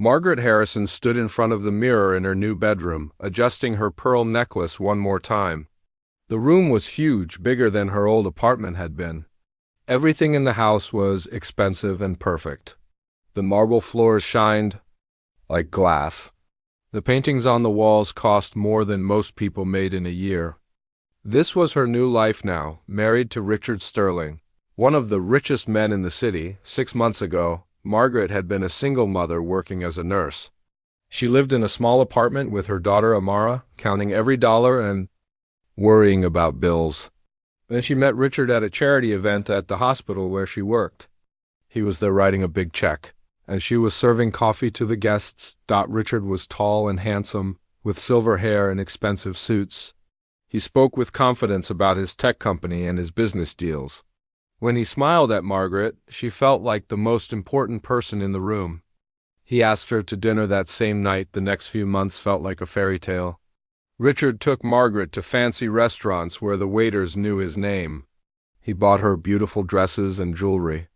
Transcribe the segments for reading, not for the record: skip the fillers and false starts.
Margaret Harrison stood in front of the mirror in her new bedroom, adjusting her pearl necklace one more time. The room was huge, bigger than her old apartment had been. Everything in the house was expensive and perfect. The marble floors shined like glass. The paintings on the walls cost more than most people made in a year. This was her new life now, married to Richard Sterling, one of the richest men in the city. 6 months ago, Margaret had been a single mother working as a nurse. She lived in a small apartment with her daughter Amara, counting every dollar and worrying about bills. Then she met Richard at a charity event at the hospital where she worked. He was there writing a big check, and she was serving coffee to the guests. Richard was tall and handsome, with silver hair and expensive suits. He spoke with confidence about his tech company and his business deals. When he smiled at Margaret, she felt like the most important person in the room. He asked her to dinner that same night. The next few months felt like a fairy tale. Richard took Margaret to fancy restaurants where the waiters knew his name. He bought her beautiful dresses and jewelry.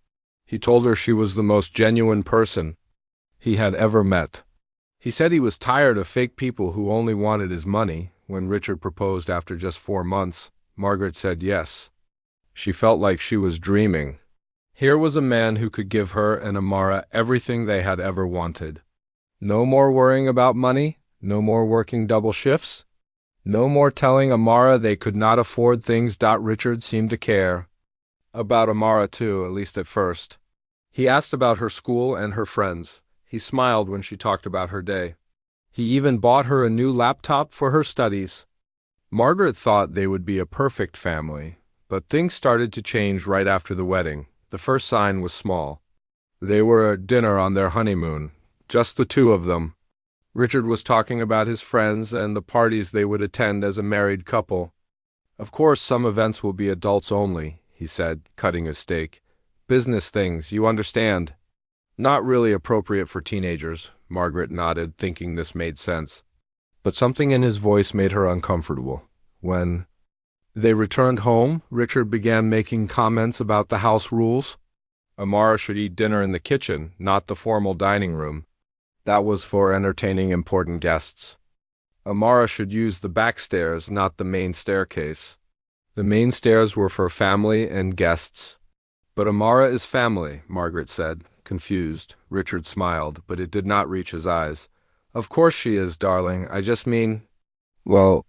He told her she was the most genuine person he had ever met. He said he was tired of fake people who only wanted his money. When Richard proposed after just 4 months, Margaret said yes. She felt like she was dreaming. Here was a man who could give her and Amara everything they had ever wanted. No more worrying about money, no more working double shifts, no more telling Amara they could not afford things. Richard seemed to care about Amara too, at least at first. He asked about her school and her friends. He smiled when she talked about her day. He even bought her a new laptop for her studies. Margaret thought they would be a perfect family, but things started to change right after the wedding. The first sign was small. They were at dinner on their honeymoon, just the two of them. Richard was talking about his friends and the parties they would attend as a married couple. Of course, some events will be adults only, he said, cutting his steak. Business things, you understand. Not really appropriate for teenagers, Margaret nodded, thinking this made sense. But something in his voice made her uncomfortable. When they returned home, Richard began making comments about the house rules. Amara should eat dinner in the kitchen, not the formal dining room. That was for entertaining important guests. Amara should use the back stairs, not the main staircase. The main stairs were for family and guests. But Amara is family, Margaret said, confused. Richard smiled, but it did not reach his eyes. Of course she is, darling. I just mean, well,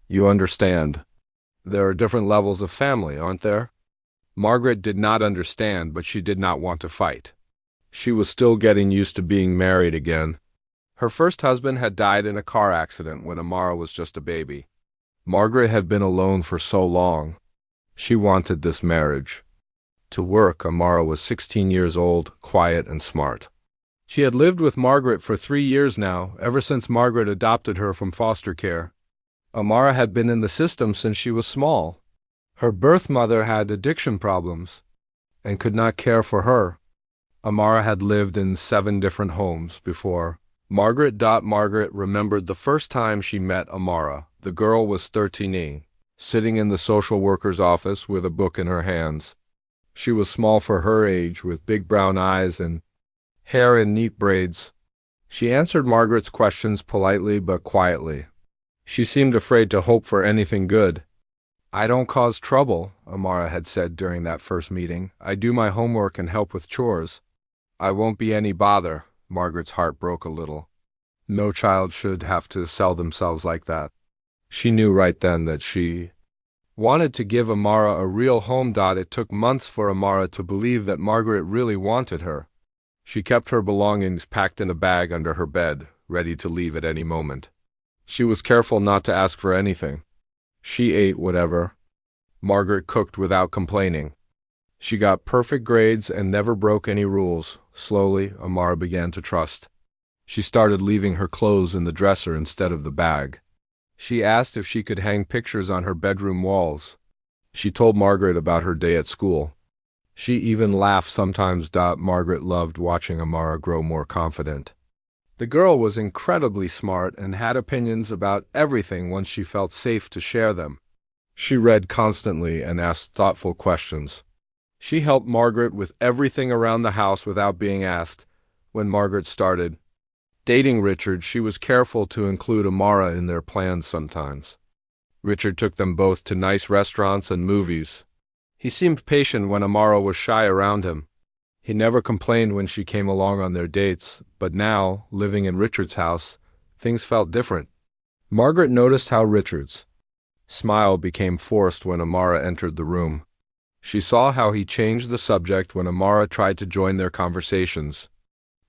you understand. There are different levels of family, aren't there? Margaret did not understand, but she did not want to fight. She was still getting used to being married again. Her first husband had died in a car accident when Amara was just a baby. Margaret had been alone for so long. She wanted this marriage to work. Amara was 16 years old, quiet and smart. She had lived with Margaret for 3 years now, ever since Margaret adopted her from foster care. Amara had been in the system since she was small. Her birth mother had addiction problems and could not care for her. Amara had lived in 7 different homes before. Margaret remembered the first time she met Amara. The girl was 13, sitting in the social worker's office with a book in her hands. She was small for her age, with big brown eyes and hair in neat braids. She answered Margaret's questions politely but quietly. She seemed afraid to hope for anything good. I don't cause trouble, Amara had said during that first meeting. I do my homework and help with chores. I won't be any bother. Margaret's heart broke a little. No child should have to sell themselves like that. She knew right then that she wanted to give Amara a real home. It took months for Amara to believe that Margaret really wanted her. She kept her belongings packed in a bag under her bed, ready to leave at any moment. She was careful not to ask for anything. She ate whatever. Margaret cooked without complaining. She got perfect grades and never broke any rules. Slowly, Amara began to trust. She started leaving her clothes in the dresser instead of the bag. She asked if she could hang pictures on her bedroom walls. She told Margaret about her day at school. She even laughed sometimes. Margaret loved watching Amara grow more confident. The girl was incredibly smart and had opinions about everything once she felt safe to share them. She read constantly and asked thoughtful questions. She helped Margaret with everything around the house without being asked. When Margaret started, Dating Richard, she was careful to include Amara in their plans sometimes. Richard took them both to nice restaurants and movies. He seemed patient when Amara was shy around him. He never complained when she came along on their dates, but now, living in Richard's house, things felt different. Margaret noticed how Richard's smile became forced when Amara entered the room. She saw how he changed the subject when Amara tried to join their conversations.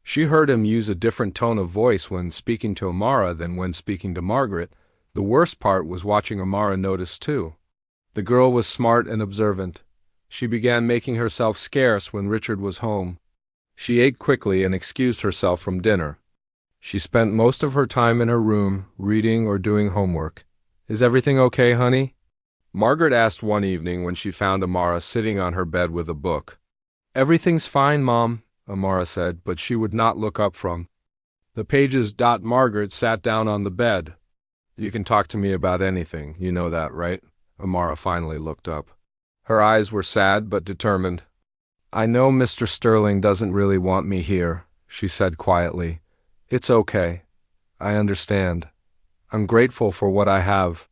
She heard him use a different tone of voice when speaking to Amara than when speaking to Margaret. The worst part was watching Amara notice too. The girl was smart and observant. She began making herself scarce when Richard was home. She ate quickly and excused herself from dinner. She spent most of her time in her room, reading or doing homework. "Is everything okay, honey?" Margaret asked one evening when she found Amara sitting on her bed with a book. "Everything's fine, Mom," Amara said, but she would not look up from the pages. Margaret sat down on the bed. "You can talk to me about anything, you know that, right?" Amara finally looked up. Her eyes were sad but determined. "I know Mr. Sterling doesn't really want me here," she said quietly. "It's okay. I understand. I'm grateful for what I have."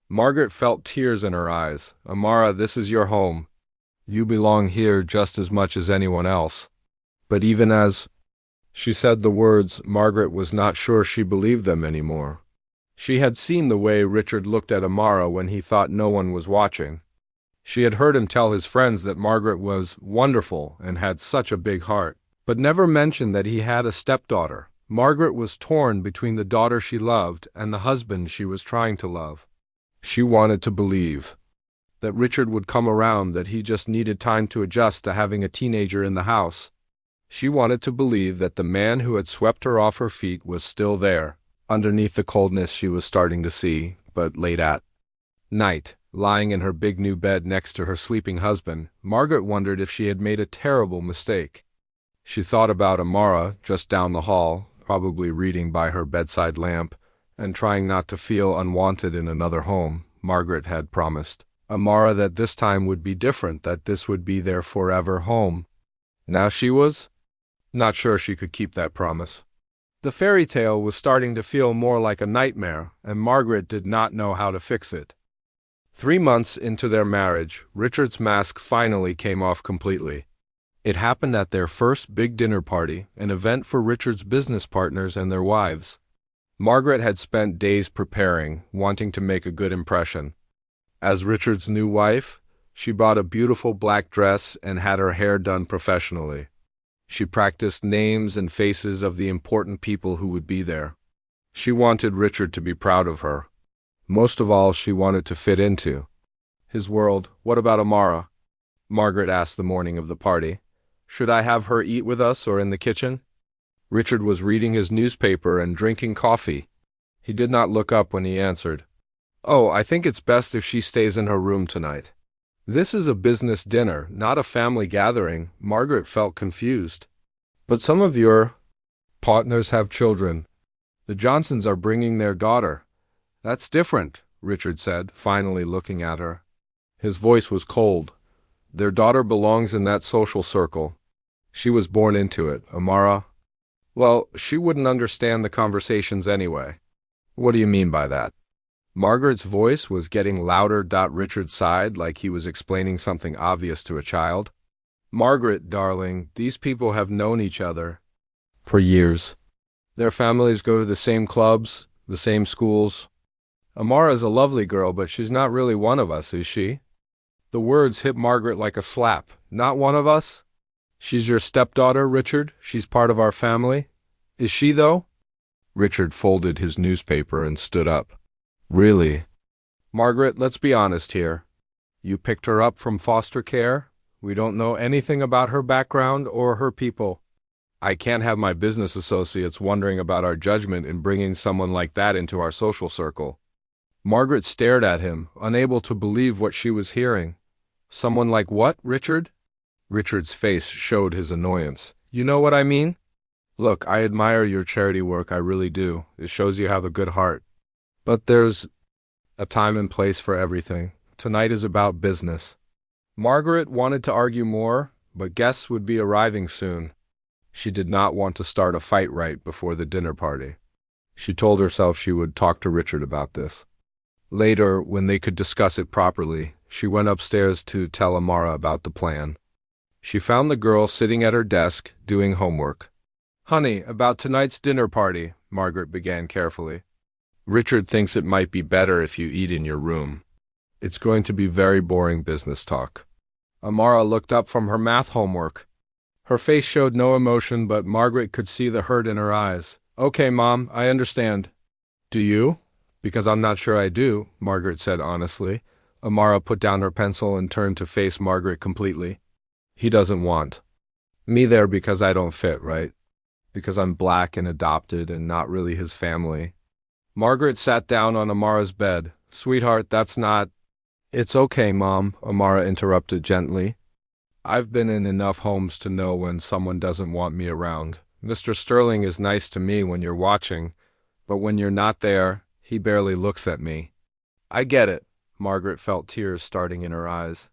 Margaret felt tears in her eyes. "Amara, this is your home. You belong here just as much as anyone else." But even as she said the words, Margaret was not sure she believed them anymore. She had seen the way Richard looked at Amara when he thought no one was watching. She had heard him tell his friends that Margaret was wonderful and had such a big heart, but never mentioned that he had a stepdaughter. Margaret was torn between the daughter she loved and the husband she was trying to love. She wanted to believe that Richard would come around, that he just needed time to adjust to having a teenager in the house. She wanted to believe that the man who had swept her off her feet was still there, underneath the coldness she was starting to see. But late at night, lying in her big new bed next to her sleeping husband, Margaret wondered if she had made a terrible mistake. She thought about Amara just down the hall, probably reading by her bedside lamp, and trying not to feel unwanted in another home. Margaret had promised Amara that this time would be different, that this would be their forever home. Now she was not sure she could keep that promise. The fairy tale was starting to feel more like a nightmare, and Margaret did not know how to fix it. 3 months into their marriage, Richard's mask finally came off completely. It happened at their first big dinner party, an event for Richard's business partners and their wives. Margaret had spent days preparing, wanting to make a good impression. As Richard's new wife, she bought a beautiful black dress and had her hair done professionally. She practiced names and faces of the important people who would be there. She wanted Richard to be proud of her. Most of all, she wanted to fit into his world. "What about Amara?" Margaret asked the morning of the party. "Should I have her eat with us or in the kitchen?" Richard was reading his newspaper and drinking coffee. He did not look up when he answered. "Oh, I think it's best if she stays in her room tonight." "This is a business dinner, not a family gathering." Margaret felt confused. "But some of your partners have children. The Johnsons are bringing their daughter." "That's different," Richard said, finally looking at her. His voice was cold. "Their daughter belongs in that social circle. She was born into it. Amara, well, she wouldn't understand the conversations anyway." "What do you mean by that?" Margaret's voice was getting louder. Richard sighed like he was explaining something obvious to a child. "Margaret, darling, these people have known each other for years. Their families go to the same clubs, the same schools. Amara's a lovely girl, but she's not really one of us, is she?" The words hit Margaret like a slap. "Not one of us? She's your stepdaughter, Richard. She's part of our family. Is she, though?" Richard folded his newspaper and stood up. "Really? Margaret, let's be honest here. You picked her up from foster care? We don't know anything about her background or her people. I can't have my business associates wondering about our judgment in bringing someone like that into our social circle." Margaret stared at him, unable to believe what she was hearing. "Someone like what, Richard?" Richard's face showed his annoyance. "You know what I mean? Look, I admire your charity work, I really do. It shows you have a good heart. But there's a time and place for everything. Tonight is about business." Margaret wanted to argue more, but guests would be arriving soon. She did not want to start a fight right before the dinner party. She told herself she would talk to Richard about this. Later, when they could discuss it properly, she went upstairs to tell Amara about the plan. She found the girl sitting at her desk, doing homework. "Honey, about tonight's dinner party," Margaret began carefully. "Richard thinks it might be better if you eat in your room. It's going to be very boring business talk." Amara looked up from her math homework. Her face showed no emotion, but Margaret could see the hurt in her eyes. "Okay, Mom, I understand." "Do you?" "Because I'm not sure I do," Margaret said honestly. Amara put down her pencil and turned to face Margaret completely. "He doesn't want me there because I don't fit, right? Because I'm black and adopted and not really his family." Margaret sat down on Amara's bed. "Sweetheart, that's not—" "It's okay, Mom," Amara interrupted gently. "I've been in enough homes to know when someone doesn't want me around. Mr. Sterling is nice to me when you're watching, but when you're not there, he barely looks at me." "I get it." Margaret felt tears starting in her eyes.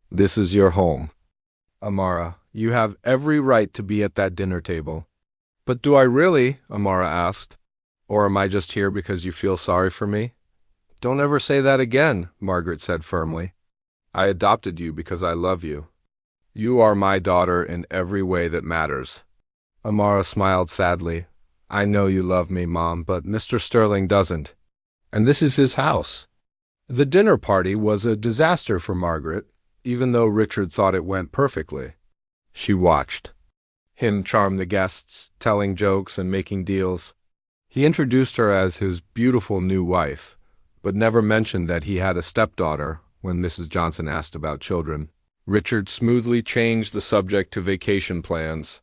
"This is your home. Amara, you have every right to be at that dinner table." "But do I really?" Amara asked. "Or am I just here because you feel sorry for me?" "Don't ever say that again," Margaret said firmly. "I adopted you because I love you. You are my daughter in every way that matters." Amara smiled sadly. "I know you love me, Mom, but Mr. Sterling doesn't. And this is his house." The dinner party was a disaster for Margaret, even though Richard thought it went perfectly. She watched him charm the guests, telling jokes and making deals. He introduced her as his beautiful new wife, but never mentioned that he had a stepdaughter when Mrs. Johnson asked about children. Richard smoothly changed the subject to vacation plans.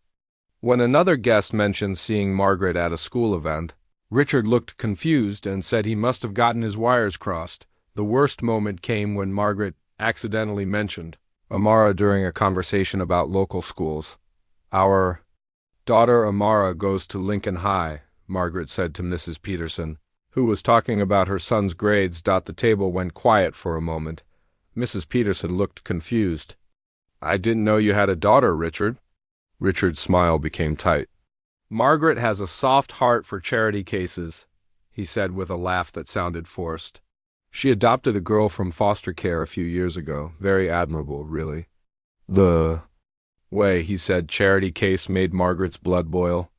When another guest mentioned seeing Margaret at a school event, Richard looked confused and said he must have gotten his wires crossed. The worst moment came when Margaret accidentally mentioned Amara during a conversation about local schools. "Our daughter Amara goes to Lincoln High," Margaret said to Mrs. Peterson, who was talking about her son's grades. The table went quiet for a moment. Mrs. Peterson looked confused. "I didn't know you had a daughter, Richard." Richard's smile became tight. "Margaret has a soft heart for charity cases," he said with a laugh that sounded forced. "She adopted a girl from foster care a few years ago. Very admirable, really." "The way," he said, charity case made Margaret's blood boil.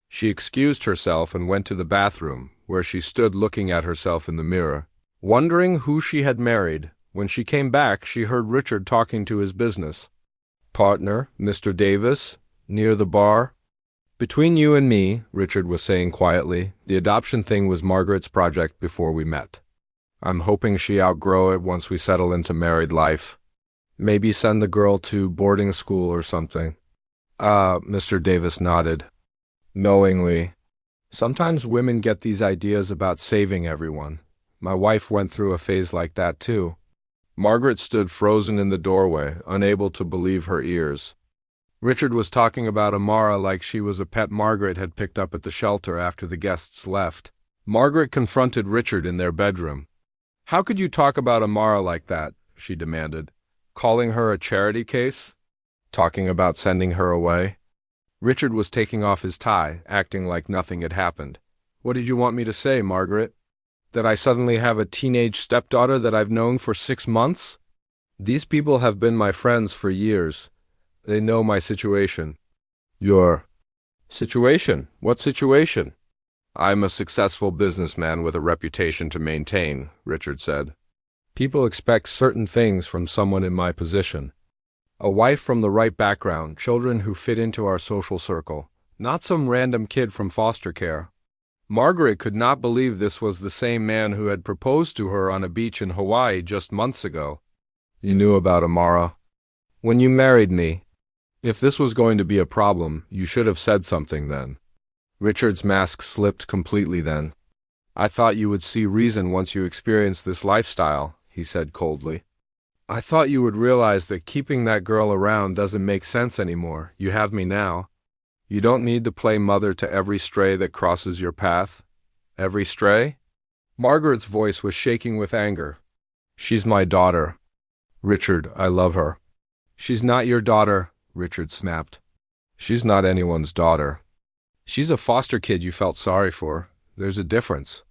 She excused herself and went to the bathroom, where she stood looking at herself in the mirror, wondering who she had married. When she came back, she heard Richard talking to his business partner, Mr. Davis, near the bar. "Between you and me," Richard was saying quietly, "the adoption thing was Margaret's project before we met. I'm hoping she outgrow it once we settle into married life. Maybe send the girl to boarding school or something." Mr. Davis nodded knowingly. "Sometimes women get these ideas about saving everyone. My wife went through a phase like that too." Margaret stood frozen in the doorway, unable to believe her ears. Richard was talking about Amara like she was a pet Margaret had picked up at the shelter after the guests left. Margaret confronted Richard in their bedroom. "How could you talk about Amara like that?" she demanded. "Calling her a charity case? Talking about sending her away?" Richard was taking off his tie, acting like nothing had happened. "What did you want me to say, Margaret? That I suddenly have a teenage stepdaughter that I've known for 6 months? These people have been my friends for years. They know my situation." "Your situation? What situation?" "I'm a successful businessman with a reputation to maintain," Richard said. "People expect certain things from someone in my position. A wife from the right background, children who fit into our social circle, not some random kid from foster care." Margaret could not believe this was the same man who had proposed to her on a beach in Hawaii just months ago. "You knew about Amara when you married me. If this was going to be a problem, you should have said something then." Richard's mask slipped completely then. "I thought you would see reason once you experienced this lifestyle," he said coldly. "I thought you would realize that keeping that girl around doesn't make sense anymore. You have me now. You don't need to play mother to every stray that crosses your path." "Every stray?" Margaret's voice was shaking with anger. "She's my daughter. Richard, I love her." "She's not your daughter," Richard snapped. She's not anyone's daughter. She's a foster kid you felt sorry for. There's a difference.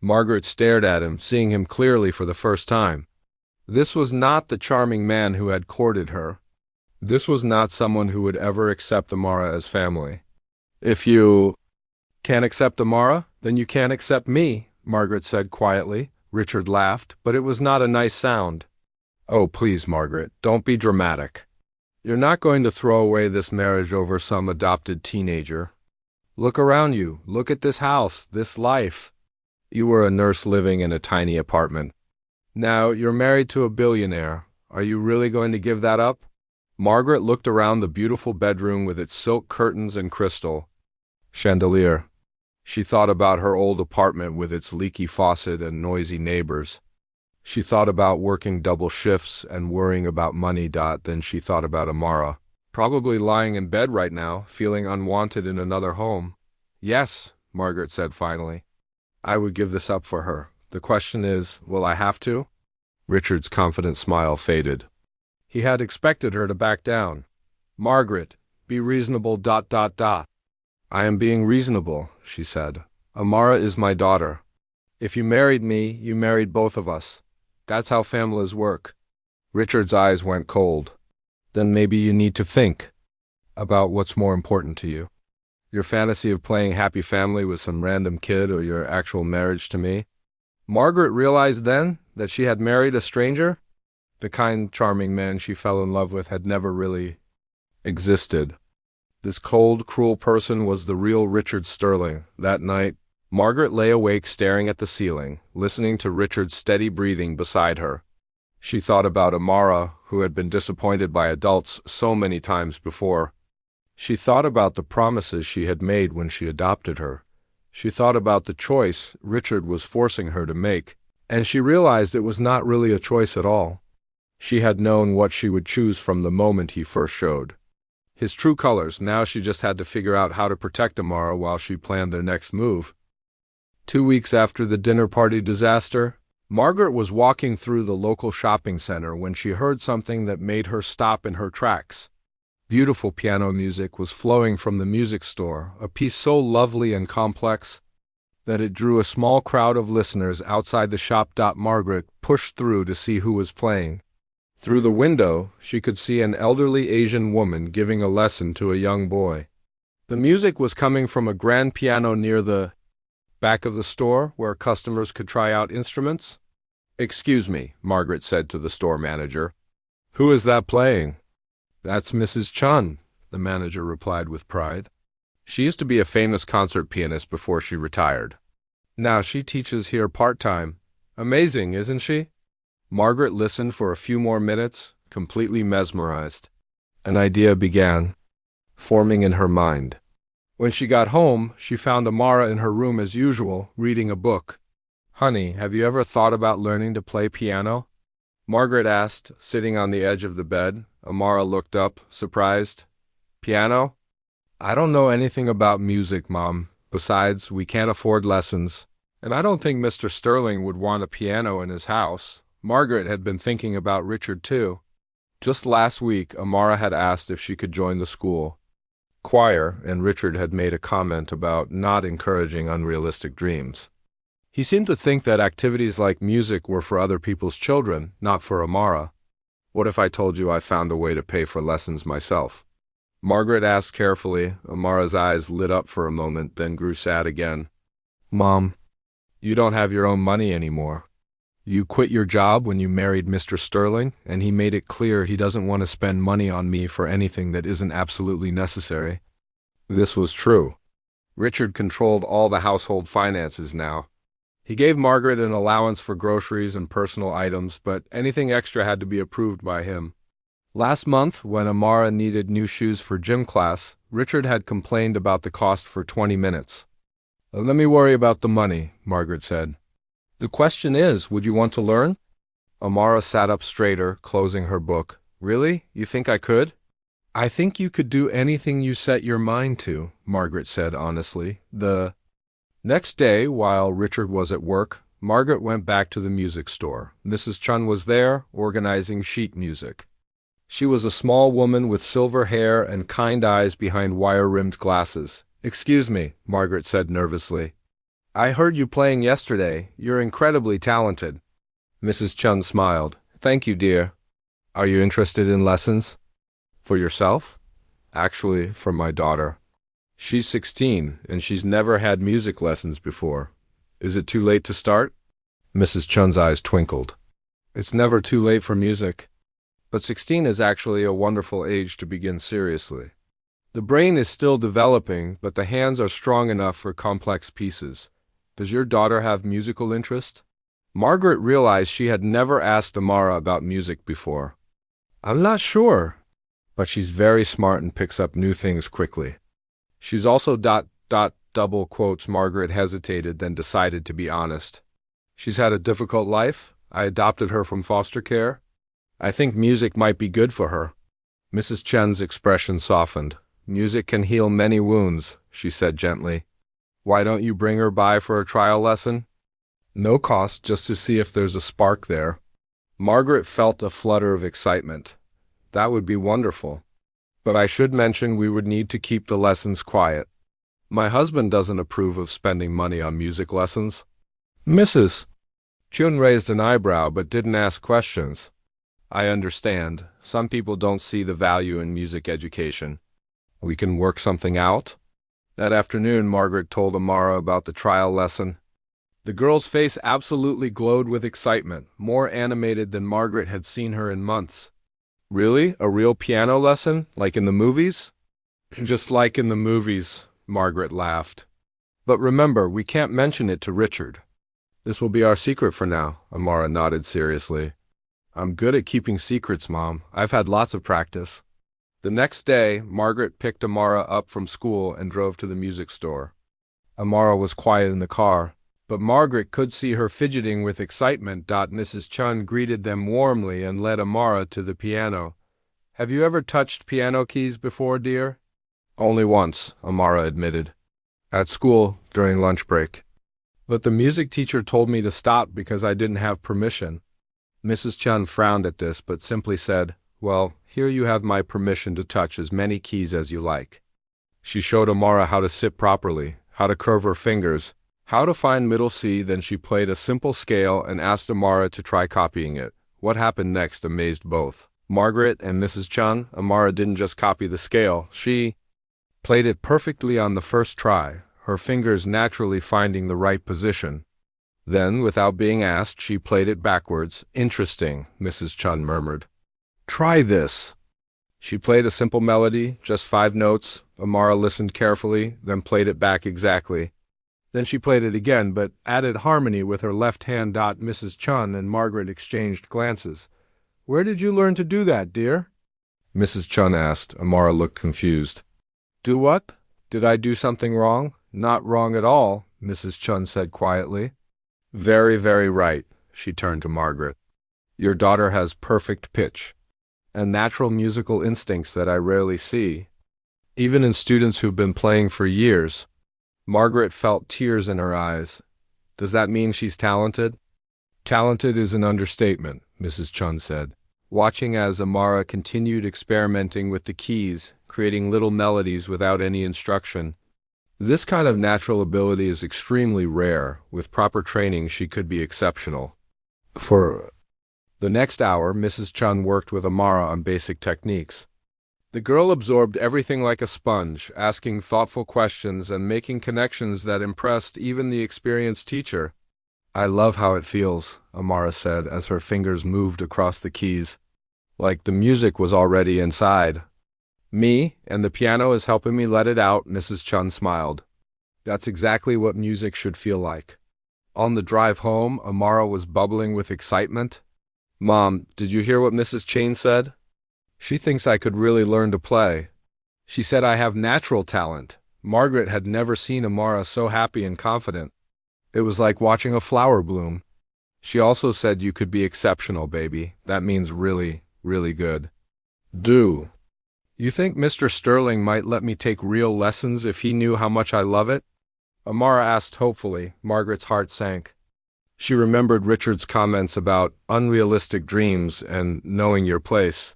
Margaret stared at him, seeing him clearly for the first time. This was not the charming man who had courted her. This was not someone who would ever accept Amara as family. If you can't accept Amara, then you can't accept me, Margaret said quietly. Richard laughed, but it was not a nice sound. Oh, please, Margaret, don't be dramatic. You're not going to throw away this marriage over some adopted teenager. Look around you. Look at this house, this life. You were a nurse living in a tiny apartment. Now you're married to a billionaire. Are you really going to give that up? Margaret looked around the beautiful bedroom with its silk curtains and crystal chandelier. She thought about her old apartment with its leaky faucet and noisy neighbors. She thought about working double shifts and worrying about money. Then she thought about Amara, probably lying in bed right now, feeling unwanted in another home. Yes, Margaret said finally. I would give this up for her. The question is, will I have to? Richard's confident smile faded. He had expected her to back down. Margaret, be reasonable. I am being reasonable, she said. Amara is my daughter. If you married me, you married both of us. That's how families work. Richard's eyes went cold. Then maybe you need to think about what's more important to you. Your fantasy of playing happy family with some random kid or your actual marriage to me? Margaret realized then that she had married a stranger. The kind, charming man she fell in love with had never really existed. This cold, cruel person was the real Richard Sterling. That night, Margaret lay awake staring at the ceiling, listening to Richard's steady breathing beside her. She thought about Amara, who had been disappointed by adults so many times before. She thought about the promises she had made when she adopted her. She thought about the choice Richard was forcing her to make, and she realized it was not really a choice at all. She had known what she would choose from the moment he first showed his true colors. Now she just had to figure out how to protect Amara while she planned their next move. 2 weeks after the dinner party disaster, Margaret was walking through the local shopping center when she heard something that made her stop in her tracks. Beautiful piano music was flowing from the music store, a piece so lovely and complex that it drew a small crowd of listeners outside the shop. Margaret pushed through to see who was playing. Through the window, she could see an elderly Asian woman giving a lesson to a young boy. The music was coming from a grand piano near the back of the store where customers could try out instruments. Excuse me, Margaret said to the store manager. Who is that playing? That's Mrs. Chun, the manager replied with pride. She used to be a famous concert pianist before she retired. Now she teaches here part-time. Amazing, isn't she? Margaret listened for a few more minutes, completely mesmerized. An idea began forming in her mind. When she got home, she found Amara in her room as usual, reading a book. Honey, have you ever thought about learning to play piano? Margaret asked, sitting on the edge of the bed. Amara looked up, surprised. Piano? I don't know anything about music, Mom. Besides, we can't afford lessons. And I don't think Mr. Sterling would want a piano in his house. Margaret had been thinking about Richard too. Just last week, Amara had asked if she could join the school choir, and Richard had made a comment about not encouraging unrealistic dreams. He seemed to think that activities like music were for other people's children, not for Amara. What if I told you I found a way to pay for lessons myself? Margaret asked carefully. Amara's eyes lit up for a moment, then grew sad again. Mom, you don't have your own money anymore. You quit your job when you married Mr. Sterling, and he made it clear he doesn't want to spend money on me for anything that isn't absolutely necessary. This was true. Richard controlled all the household finances now. He gave Margaret an allowance for groceries and personal items, but anything extra had to be approved by him. Last month, when Amara needed new shoes for gym class, Richard had complained about the cost for 20 minutes. Let me worry about the money, Margaret said. The question is, would you want to learn? Amara sat up straighter, closing her book. Really? You think I could? I think you could do anything you set your mind to, Margaret said honestly. The next day, while Richard was at work, Margaret went back to the music store. Mrs. Chun was there, organizing sheet music. She was a small woman with silver hair and kind eyes behind wire-rimmed glasses. "Excuse me," Margaret said nervously. "I heard you playing yesterday. You're incredibly talented." Mrs. Chun smiled. "Thank you, dear. Are you interested in lessons?" "For yourself?" "Actually, for my daughter. She's 16, and she's never had music lessons before. Is it too late to start?" Mrs. Chun's eyes twinkled. "It's never too late for music. But 16 is actually a wonderful age to begin seriously. The brain is still developing, but the hands are strong enough for complex pieces. Does your daughter have musical interest?" Margaret realized she had never asked Amara about music before. "I'm not sure, but she's very smart and picks up new things quickly. She's also double quotes." Margaret hesitated, then decided to be honest. "She's had a difficult life. I adopted her from foster care. I think music might be good for her." Mrs. Chen's expression softened. "Music can heal many wounds," she said gently. "Why don't you bring her by for a trial lesson? No cost, just to see if there's a spark there." Margaret felt a flutter of excitement. "That would be wonderful. But I should mention we would need to keep the lessons quiet. My husband doesn't approve of spending money on music lessons." Mrs. Chun raised an eyebrow but didn't ask questions. "I understand. Some people don't see the value in music education. We can work something out." That afternoon, Margaret told Amara about the trial lesson. The girl's face absolutely glowed with excitement, more animated than Margaret had seen her in months. "Really? A real piano lesson? Like in the movies?" "Just like in the movies," Margaret laughed. "But remember, we can't mention it to Richard." "This will be our secret for now," Amara nodded seriously. "I'm good at keeping secrets, Mom. I've had lots of practice." The next day, Margaret picked Amara up from school and drove to the music store. Amara was quiet in the car, but Margaret could see her fidgeting with excitement. Mrs. Chun greeted them warmly and led Amara to the piano. "Have you ever touched piano keys before, dear?" "Only once," Amara admitted. "At school, during lunch break. But the music teacher told me to stop because I didn't have permission." Mrs. Chun frowned at this, but simply said, "Well, here you have my permission to touch as many keys as you like." She showed Amara how to sit properly, how to curve her fingers, how to find middle C. Then she played a simple scale and asked Amara to try copying it. What happened next amazed both Margaret and Mrs. Chun. Amara didn't just copy the scale, she played it perfectly on the first try, her fingers naturally finding the right position. Then, without being asked, she played it backwards. "Interesting," Mrs. Chun murmured. "Try this." She played a simple melody, just 5 notes. Amara listened carefully, then played it back exactly. Then she played it again, but added harmony with her left hand. Mrs. Chun and Margaret exchanged glances. "Where did you learn to do that, dear?" Mrs. Chun asked. Amara looked confused. "Do what? Did I do something wrong?" "Not wrong at all," Mrs. Chun said quietly. "Very, very right." She turned to Margaret. "Your daughter has perfect pitch and natural musical instincts that I rarely see, even in students who've been playing for years." Margaret felt tears in her eyes. "Does that mean she's talented?" "Talented is an understatement," Mrs. Chun said, watching as Amara continued experimenting with the keys, creating little melodies without any instruction. "This kind of natural ability is extremely rare. With proper training, she could be exceptional." For the next hour, Mrs. Chun worked with Amara on basic techniques. The girl absorbed everything like a sponge, asking thoughtful questions and making connections that impressed even the experienced teacher. "I love how it feels," Amara said as her fingers moved across the keys. "Like the music was already inside me, and the piano is helping me let it out." Mrs. Chun smiled. "That's exactly what music should feel like." On the drive home, Amara was bubbling with excitement. "Mom, did you hear what Mrs. Chang said? She thinks I could really learn to play. She said I have natural talent." Margaret had never seen Amara so happy and confident. It was like watching a flower bloom. "She also said you could be exceptional, baby. That means really, really good." "Do you think Mr. Sterling might let me take real lessons if he knew how much I love it?" Amara asked hopefully. Margaret's heart sank. She remembered Richard's comments about unrealistic dreams and knowing your place.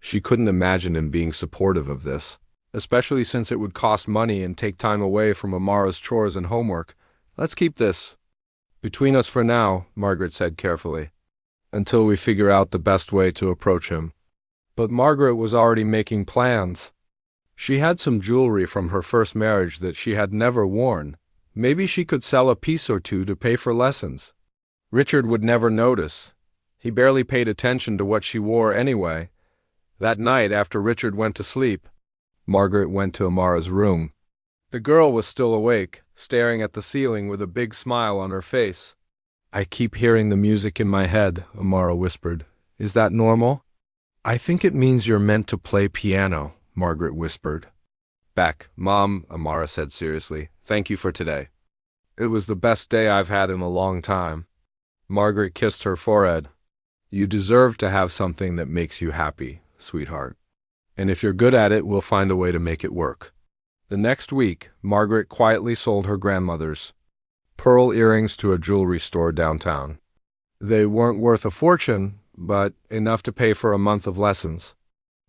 She couldn't imagine him being supportive of this, especially since it would cost money and take time away from Amara's chores and homework. Let's keep this between us for now, Margaret said carefully, until we figure out the best way to approach him. But Margaret was already making plans. She had some jewelry from her first marriage that she had never worn. Maybe she could sell a piece or two to pay for lessons. Richard would never notice. He barely paid attention to what she wore anyway. That night, after Richard went to sleep, Margaret went to Amara's room. The girl was still awake, staring at the ceiling with a big smile on her face. "I keep hearing the music in my head," Amara whispered. "Is that normal?" "I think it means you're meant to play piano," Margaret whispered. "Back, Mom," Amara said seriously. "Thank you for today. It was the best day I've had in a long time." Margaret kissed her forehead. "You deserve to have something that makes you happy, sweetheart. And if you're good at it, we'll find a way to make it work." The next week, Margaret quietly sold her grandmother's pearl earrings to a jewelry store downtown. They weren't worth a fortune, but enough to pay for a month of lessons.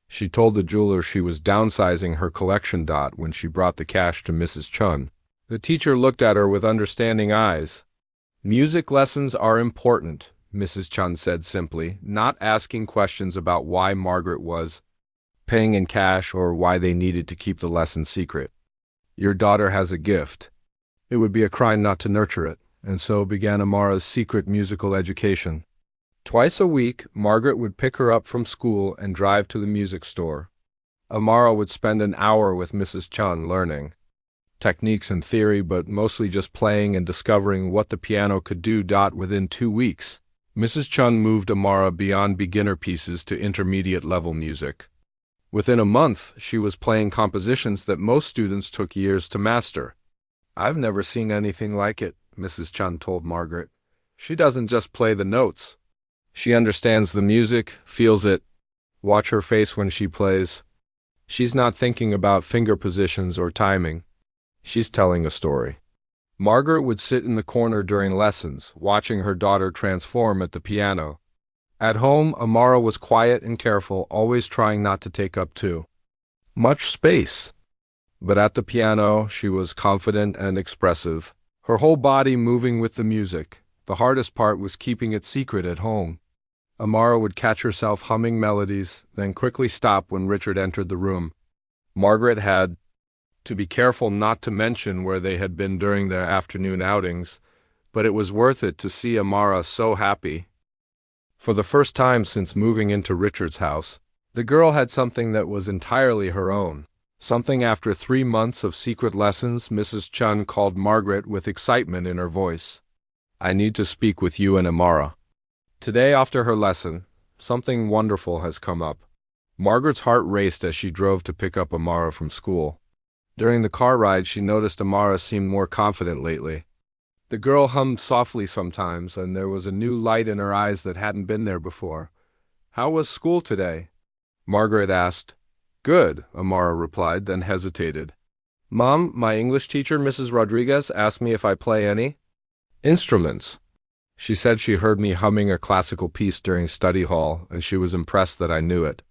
She told the jeweler she was downsizing her collection. When she brought the cash to Mrs. Chun, the teacher looked at her with understanding eyes. "Music lessons are important," Mrs. Chun said simply, not asking questions about why Margaret was paying in cash or why they needed to keep the lesson secret. "Your daughter has a gift. It would be a crime not to nurture it," and so began Amara's secret musical education. Twice a week, Margaret would pick her up from school and drive to the music store. Amara would spend an hour with Mrs. Chun learning techniques and theory, but mostly just playing and discovering what the piano could do. Within 2 weeks, Mrs. Chun moved Amara beyond beginner pieces to intermediate-level music. Within a month, she was playing compositions that most students took years to master. "I've never seen anything like it," Mrs. Chun told Margaret. "She doesn't just play the notes. She understands the music, feels it. Watch her face when she plays. She's not thinking about finger positions or timing. She's telling a story." Margaret would sit in the corner during lessons, watching her daughter transform at the piano. At home, Amara was quiet and careful, always trying not to take up too much space. But at the piano, she was confident and expressive, her whole body moving with the music. The hardest part was keeping it secret at home. Amara would catch herself humming melodies, then quickly stop when Richard entered the room. Margaret had to be careful not to mention where they had been during their afternoon outings, but it was worth it to see Amara so happy. For the first time since moving into Richard's house, the girl had something that was entirely her own. Something after 3 months of secret lessons, Mrs. Chun called Margaret with excitement in her voice. "I need to speak with you and Amara. Today after her lesson, something wonderful has come up." Margaret's heart raced as she drove to pick up Amara from school. During the car ride, she noticed Amara seemed more confident lately. The girl hummed softly sometimes, and there was a new light in her eyes that hadn't been there before. "How was school today?" Margaret asked. "Good," Amara replied, then hesitated. "Mom, my English teacher, Mrs. Rodriguez, asked me if I play any instruments. She said she heard me humming a classical piece during study hall, and she was impressed that I knew it."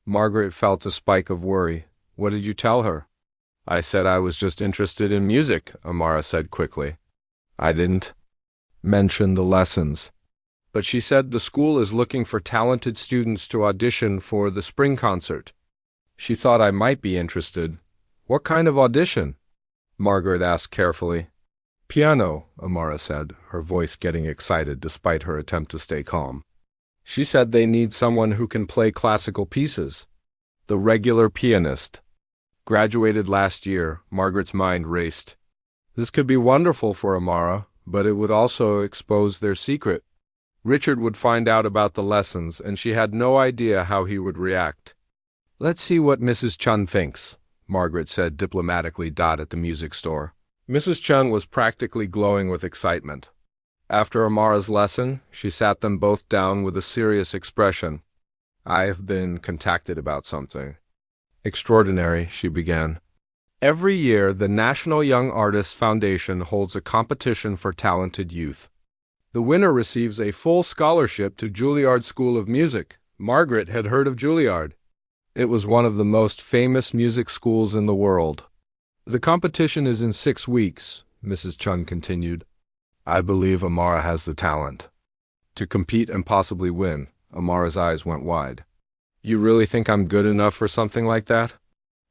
Margaret felt a spike of worry. "What did you tell her?" "I said I was just interested in music," Amara said quickly. "I didn't mention the lessons." "But she said the school is looking for talented students to audition for the spring concert. She thought I might be interested." "What kind of audition?" Margaret asked carefully. "Piano," Amara said, her voice getting excited despite her attempt to stay calm. "She said they need someone who can play classical pieces. The regular pianist. Graduated last year." Margaret's mind raced. This could be wonderful for Amara, but it would also expose their secret. Richard would find out about the lessons, and she had no idea how he would react. "Let's see what Mrs. Chun thinks," Margaret said diplomatically. At the music store, Mrs. Chun was practically glowing with excitement. After Amara's lesson, she sat them both down with a serious expression. "I've been contacted about something extraordinary," she began. "Every year, the National Young Artists Foundation holds a competition for talented youth. The winner receives a full scholarship to Juilliard School of Music." Margaret had heard of Juilliard. It was one of the most famous music schools in the world. The competition is in 6 weeks, Mrs. Chun continued. I believe Amara has the talent to compete and possibly win. Amara's eyes went wide. You really think I'm good enough for something like that?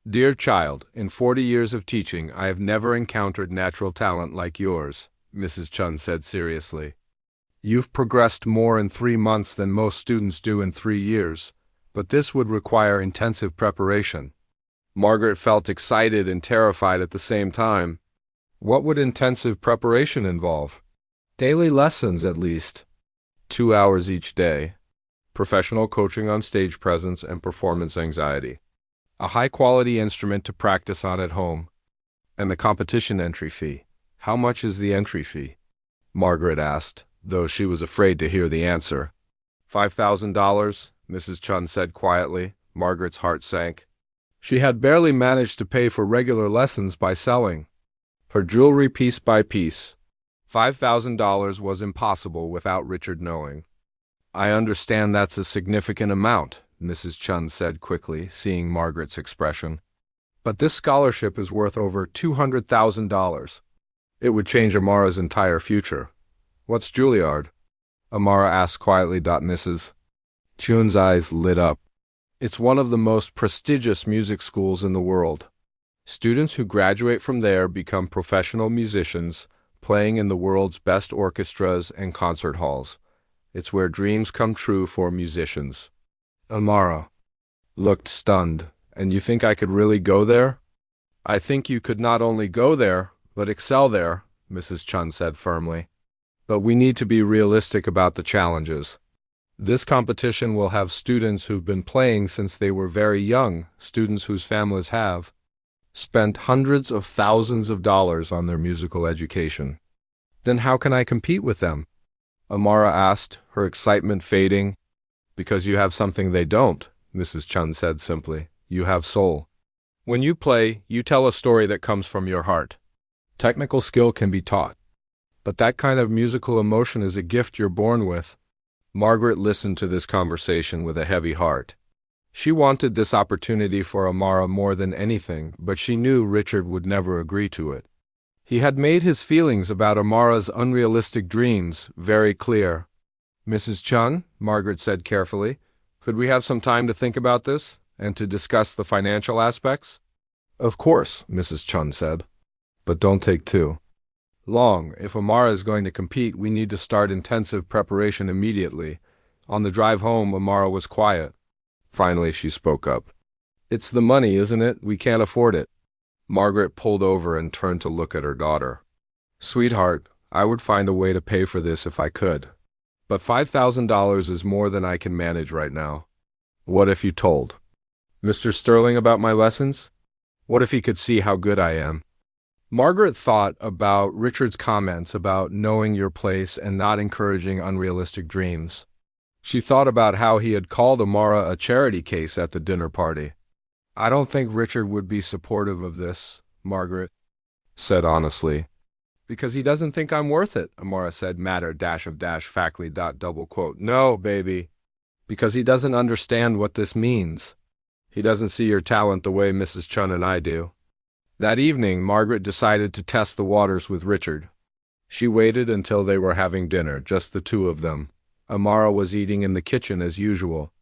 Dear child, in 40 years of teaching, I have never encountered natural talent like yours, Mrs. Chun said seriously. You've progressed more in 3 months than most students do in 3 years, but this would require intensive preparation. Margaret felt excited and terrified at the same time. What would intensive preparation involve? Daily lessons, at least. 2 hours each day. Professional coaching on stage presence and performance anxiety. A high-quality instrument to practice on at home. And the competition entry fee. How much is the entry fee? Margaret asked, though she was afraid to hear the answer. $5,000, Mrs. Chun said quietly. Margaret's heart sank. She had barely managed to pay for regular lessons by selling her jewelry piece by piece. $5,000 was impossible without Richard knowing. I understand that's a significant amount, Mrs. Chun said quickly, seeing Margaret's expression. But this scholarship is worth over $200,000. It would change Amara's entire future. What's Juilliard? Amara asked quietly. Mrs. Chun's eyes lit up. It's one of the most prestigious music schools in the world. Students who graduate from there become professional musicians, playing in the world's best orchestras and concert halls. It's where dreams come true for musicians. Amara looked stunned. And you think I could really go there? I think you could not only go there, but excel there, Mrs. Chun said firmly. But we need to be realistic about the challenges. This competition will have students who've been playing since they were very young, students whose families have spent hundreds of thousands of dollars on their musical education. Then how can I compete with them? Amara asked, her excitement fading. Because you have something they don't, Mrs. Chun said simply. You have soul. When you play, you tell a story that comes from your heart. Technical skill can be taught. But that kind of musical emotion is a gift you're born with. Margaret listened to this conversation with a heavy heart. She wanted this opportunity for Amara more than anything, but she knew Richard would never agree to it. He had made his feelings about Amara's unrealistic dreams very clear. Mrs. Chun, Margaret said carefully, could we have some time to think about this and to discuss the financial aspects? Of course, Mrs. Chun said. But don't take too long. If Amara is going to compete, we need to start intensive preparation immediately. On the drive home, Amara was quiet. Finally, she spoke up. It's the money, isn't it? We can't afford it. Margaret pulled over and turned to look at her daughter. Sweetheart, I would find a way to pay for this if I could. But $5,000 is more than I can manage right now. What if you told Mr. Sterling about my lessons? What if he could see how good I am? Margaret thought about Richard's comments about knowing your place and not encouraging unrealistic dreams. She thought about how he had called Amara a charity case at the dinner party. I don't think Richard would be supportive of this, Margaret said honestly. Because he doesn't think I'm worth it, Amara said, matter-of-fact. No, baby. Because he doesn't understand what this means. He doesn't see your talent the way Mrs. Chun and I do. That evening, Margaret decided to test the waters with Richard. She waited until they were having dinner, just the two of them. Amara was eating in the kitchen as usual.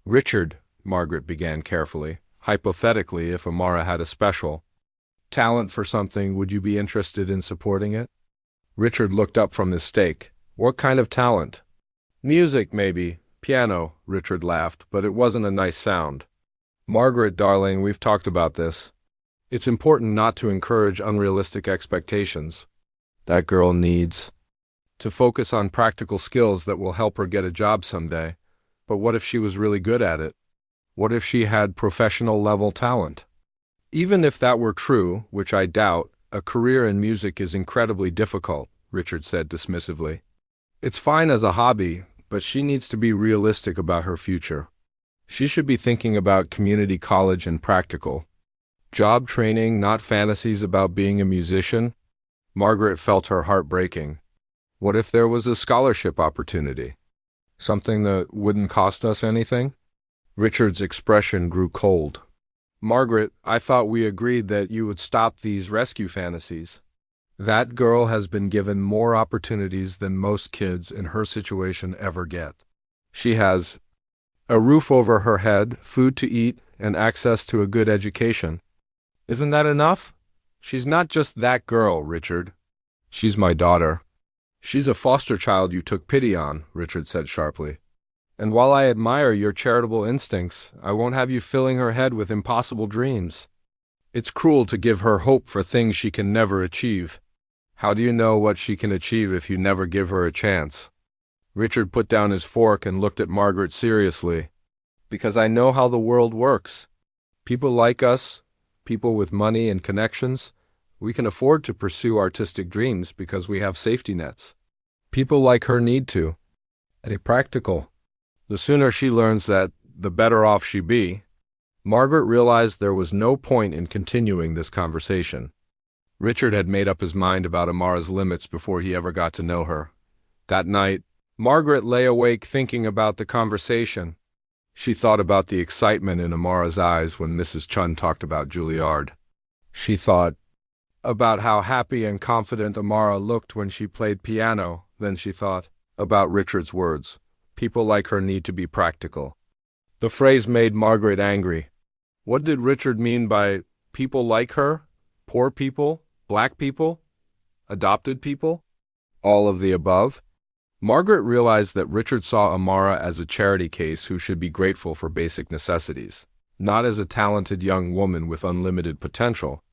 Richard, Margaret began carefully, hypothetically, if Amara had a special talent for something, would you be interested in supporting it? Richard looked up from his steak. What kind of talent? Music, maybe. Piano, Richard laughed, but it wasn't a nice sound. Margaret, darling, we've talked about this. It's important not to encourage unrealistic expectations. That girl needs to focus on practical skills that will help her get a job someday. But what if she was really good at it? What if she had professional-level talent? Even if that were true, which I doubt, a career in music is incredibly difficult, Richard said dismissively. It's fine as a hobby, but she needs to be realistic about her future. She should be thinking about community college and practical job training, not fantasies about being a musician. Margaret felt her heart breaking. What if there was a scholarship opportunity? Something that wouldn't cost us anything? Richard's expression grew cold. Margaret, I thought we agreed that you would stop these rescue fantasies. That girl has been given more opportunities than most kids in her situation ever get. She has a roof over her head, food to eat, and access to a good education. Isn't that enough? She's not just that girl, Richard. She's my daughter. She's a foster child you took pity on, Richard said sharply. And while I admire your charitable instincts, I won't have you filling her head with impossible dreams. It's cruel to give her hope for things she can never achieve. How do you know what she can achieve if you never give her a chance? Richard put down his fork and looked at Margaret seriously. Because I know how the world works. People like us, people with money and connections, we can afford to pursue artistic dreams because we have safety nets. People like her need to. And a practical. The sooner she learns that, the better off she be. Margaret realized there was no point in continuing this conversation. Richard had made up his mind about Amara's limits before he ever got to know her. That night, Margaret lay awake thinking about the conversation. She thought about the excitement in Amara's eyes when Mrs. Chun talked about Juilliard. She thought about how happy and confident Amara looked when she played piano. Then she thought about Richard's words. People like her need to be practical. The phrase made Margaret angry. What did Richard mean by people like her? Poor people? Black people? Adopted people? All of the above? Margaret realized that Richard saw Amara as a charity case who should be grateful for basic necessities, not as a talented young woman with unlimited potential.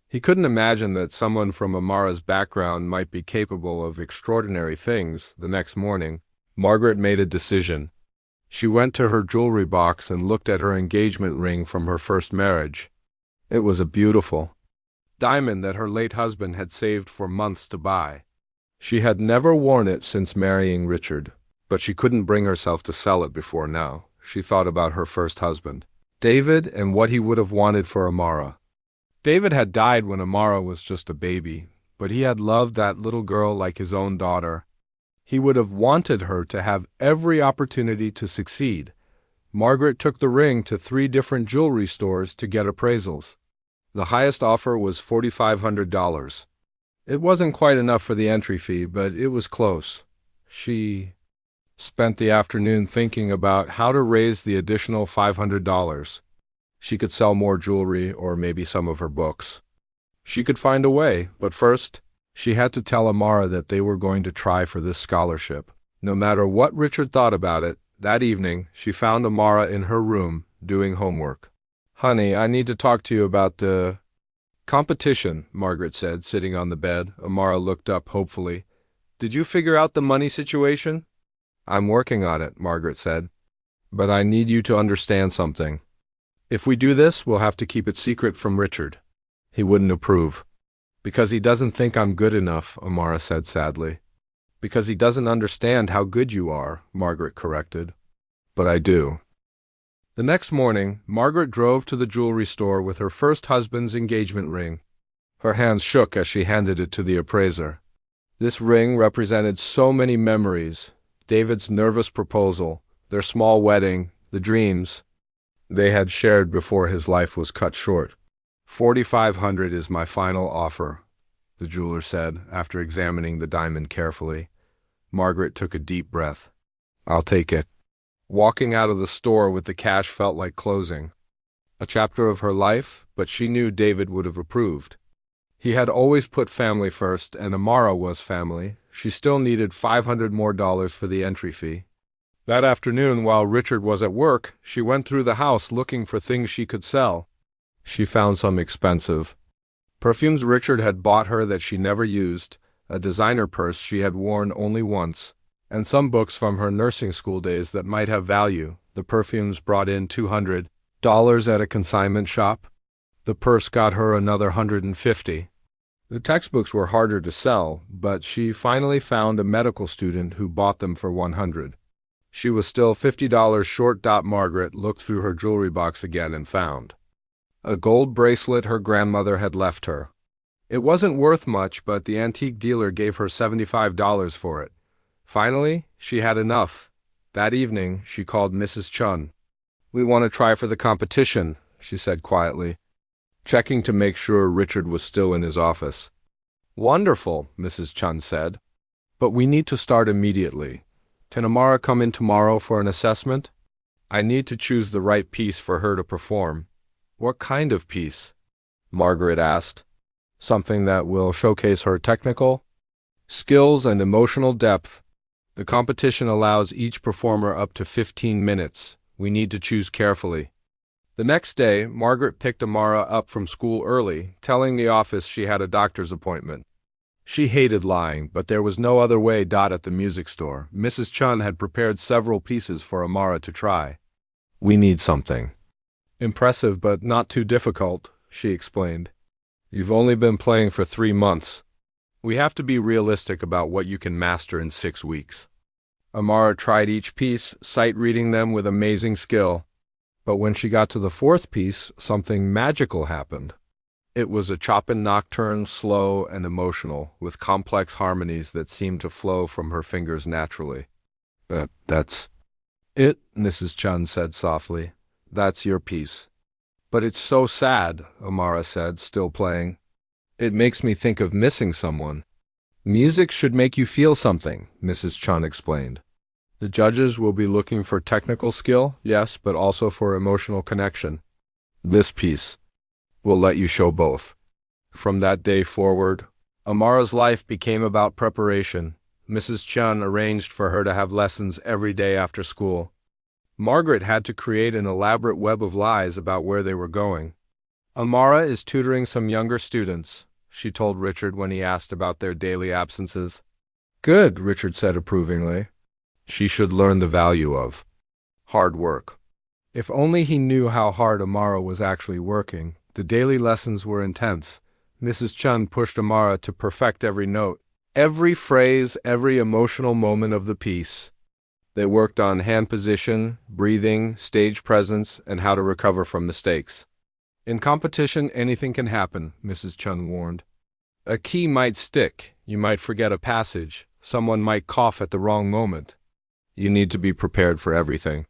He couldn't imagine that someone from Amara's background might be capable of extraordinary things. The next morning, Margaret made a decision. She went to her jewelry box and looked at her engagement ring from her first marriage. It was a beautiful diamond that her late husband had saved for months to buy. She had never worn it since marrying Richard, but she couldn't bring herself to sell it before now. She thought about her first husband, David, and what he would have wanted for Amara. David had died when Amara was just a baby, but he had loved that little girl like his own daughter. He would have wanted her to have every opportunity to succeed. Margaret took the ring to 3 different jewelry stores to get appraisals. The highest offer was $4,500. It wasn't quite enough for the entry fee, but it was close. She spent the afternoon thinking about how to raise the additional $500. She could sell more jewelry or maybe some of her books. She could find a way, but first, she had to tell Amara that they were going to try for this scholarship. No matter what Richard thought about it, that evening, she found Amara in her room, doing homework. Honey, I need to talk to you about the competition, Margaret said, sitting on the bed. Amara looked up hopefully. Did you figure out the money situation? I'm working on it, Margaret said. But I need you to understand something. If we do this, we'll have to keep it secret from Richard. He wouldn't approve. Because he doesn't think I'm good enough, Amara said sadly. Because he doesn't understand how good you are, Margaret corrected. But I do. The next morning, Margaret drove to the jewelry store with her first husband's engagement ring. Her hands shook as she handed it to the appraiser. This ring represented so many memories. David's nervous proposal, their small wedding, the dreams they had shared before his life was cut short. $4,500 is my final offer, the jeweler said, after examining the diamond carefully. Margaret took a deep breath. I'll take it. Walking out of the store with the cash felt like closing a chapter of her life, but she knew David would have approved. He had always put family first, and Amara was family. She still needed $500 more for the entry fee. That afternoon, while Richard was at work, she went through the house looking for things she could sell. She found some expensive perfumes Richard had bought her that she never used, a designer purse she had worn only once, and some books from her nursing school days that might have value. The perfumes brought in $200 at a consignment shop. The purse got her another $150. The textbooks were harder to sell, but she finally found a medical student who bought them for $100. She was still $50 short. Margaret looked through her jewelry box again and found a gold bracelet her grandmother had left her. It wasn't worth much, but the antique dealer gave her $75 for it. Finally, she had enough. That evening, she called Mrs. Chun. We want to try for the competition, she said quietly, checking to make sure Richard was still in his office. Wonderful, Mrs. Chun said. But we need to start immediately. Can Amara come in tomorrow for an assessment? I need to choose the right piece for her to perform. What kind of piece? Margaret asked. Something that will showcase her technical skills and emotional depth. The competition allows each performer up to 15 minutes. We need to choose carefully. The next day, Margaret picked Amara up from school early, telling the office she had a doctor's appointment. She hated lying, but there was no other way. At the music store, Mrs. Chun had prepared several pieces for Amara to try. We need something impressive but not too difficult, she explained. You've only been playing for 3 months. We have to be realistic about what you can master in 6 weeks. Amara tried each piece, sight-reading them with amazing skill. But when she got to the 4th piece, something magical happened. It was a Chopin nocturne, slow and emotional, with complex harmonies that seemed to flow from her fingers naturally. That's it, Mrs. Chun said softly. That's your piece. But it's so sad, Amara said, still playing. It makes me think of missing someone. Music should make you feel something, Mrs. Chun explained. The judges will be looking for technical skill, yes, but also for emotional connection. This piece will let you show both. From that day forward, Amara's life became about preparation. Mrs. Chun arranged for her to have lessons every day after school. Margaret had to create an elaborate web of lies about where they were going. Amara is tutoring some younger students, she told Richard when he asked about their daily absences. Good, Richard said approvingly. She should learn the value of hard work. If only he knew how hard Amara was actually working. The daily lessons were intense. Mrs. Chun pushed Amara to perfect every note, every phrase, every emotional moment of the piece. They worked on hand position, breathing, stage presence, and how to recover from mistakes. In competition, anything can happen, Mrs. Chun warned. A key might stick, you might forget a passage, someone might cough at the wrong moment. You need to be prepared for everything.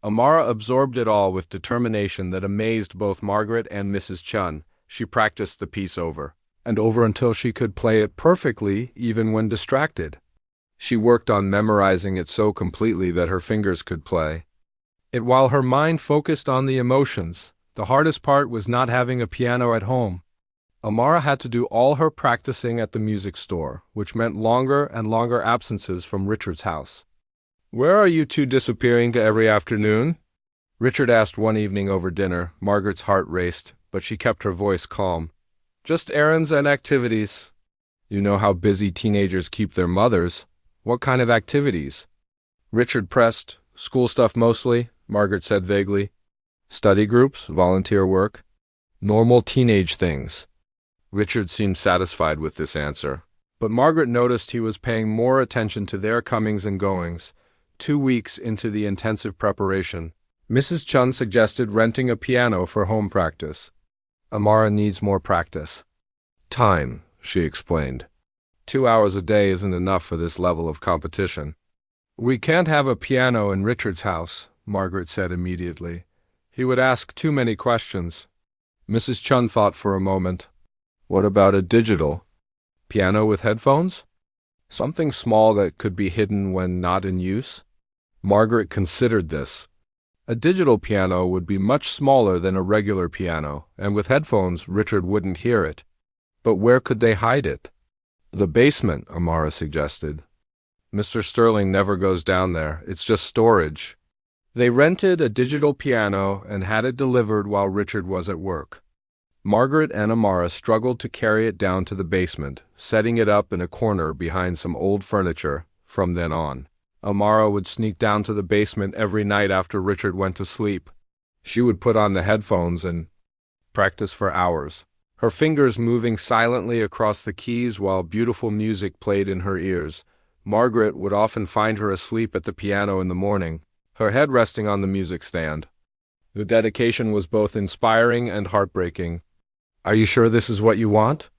Amara absorbed it all with determination that amazed both Margaret and Mrs. Chun. She practiced the piece over and over until she could play it perfectly, even when distracted. She worked on memorizing it so completely that her fingers could play it while her mind focused on the emotions. The hardest part was not having a piano at home. Amara had to do all her practicing at the music store, which meant longer and longer absences from Richard's house. Where are you two disappearing to every afternoon? Richard asked one evening over dinner. Margaret's heart raced, but she kept her voice calm. Just errands and activities. You know how busy teenagers keep their mothers. What kind of activities? Richard pressed. School stuff mostly, Margaret said vaguely. Study groups, volunteer work. Normal teenage things. Richard seemed satisfied with this answer, but Margaret noticed he was paying more attention to their comings and goings. 2 weeks into the intensive preparation, Mrs. Chun suggested renting a piano for home practice. Amara needs more practice. Time, she explained. 2 hours a day isn't enough for this level of competition. We can't have a piano in Richard's house, Margaret said immediately. He would ask too many questions. Mrs. Chun thought for a moment. What about a digital piano with headphones? Something small that could be hidden when not in use? Margaret considered this. A digital piano would be much smaller than a regular piano, and with headphones, Richard wouldn't hear it. But where could they hide it? The basement, Amara suggested. Mr. Sterling never goes down there. It's just storage. They rented a digital piano and had it delivered while Richard was at work. Margaret and Amara struggled to carry it down to the basement, setting it up in a corner behind some old furniture. From then on, Amara would sneak down to the basement every night after Richard went to sleep. She would put on the headphones and practice for hours, her fingers moving silently across the keys while beautiful music played in her ears. Margaret would often find her asleep at the piano in the morning, her head resting on the music stand. The dedication was both inspiring and heartbreaking. Are you sure this is what you want?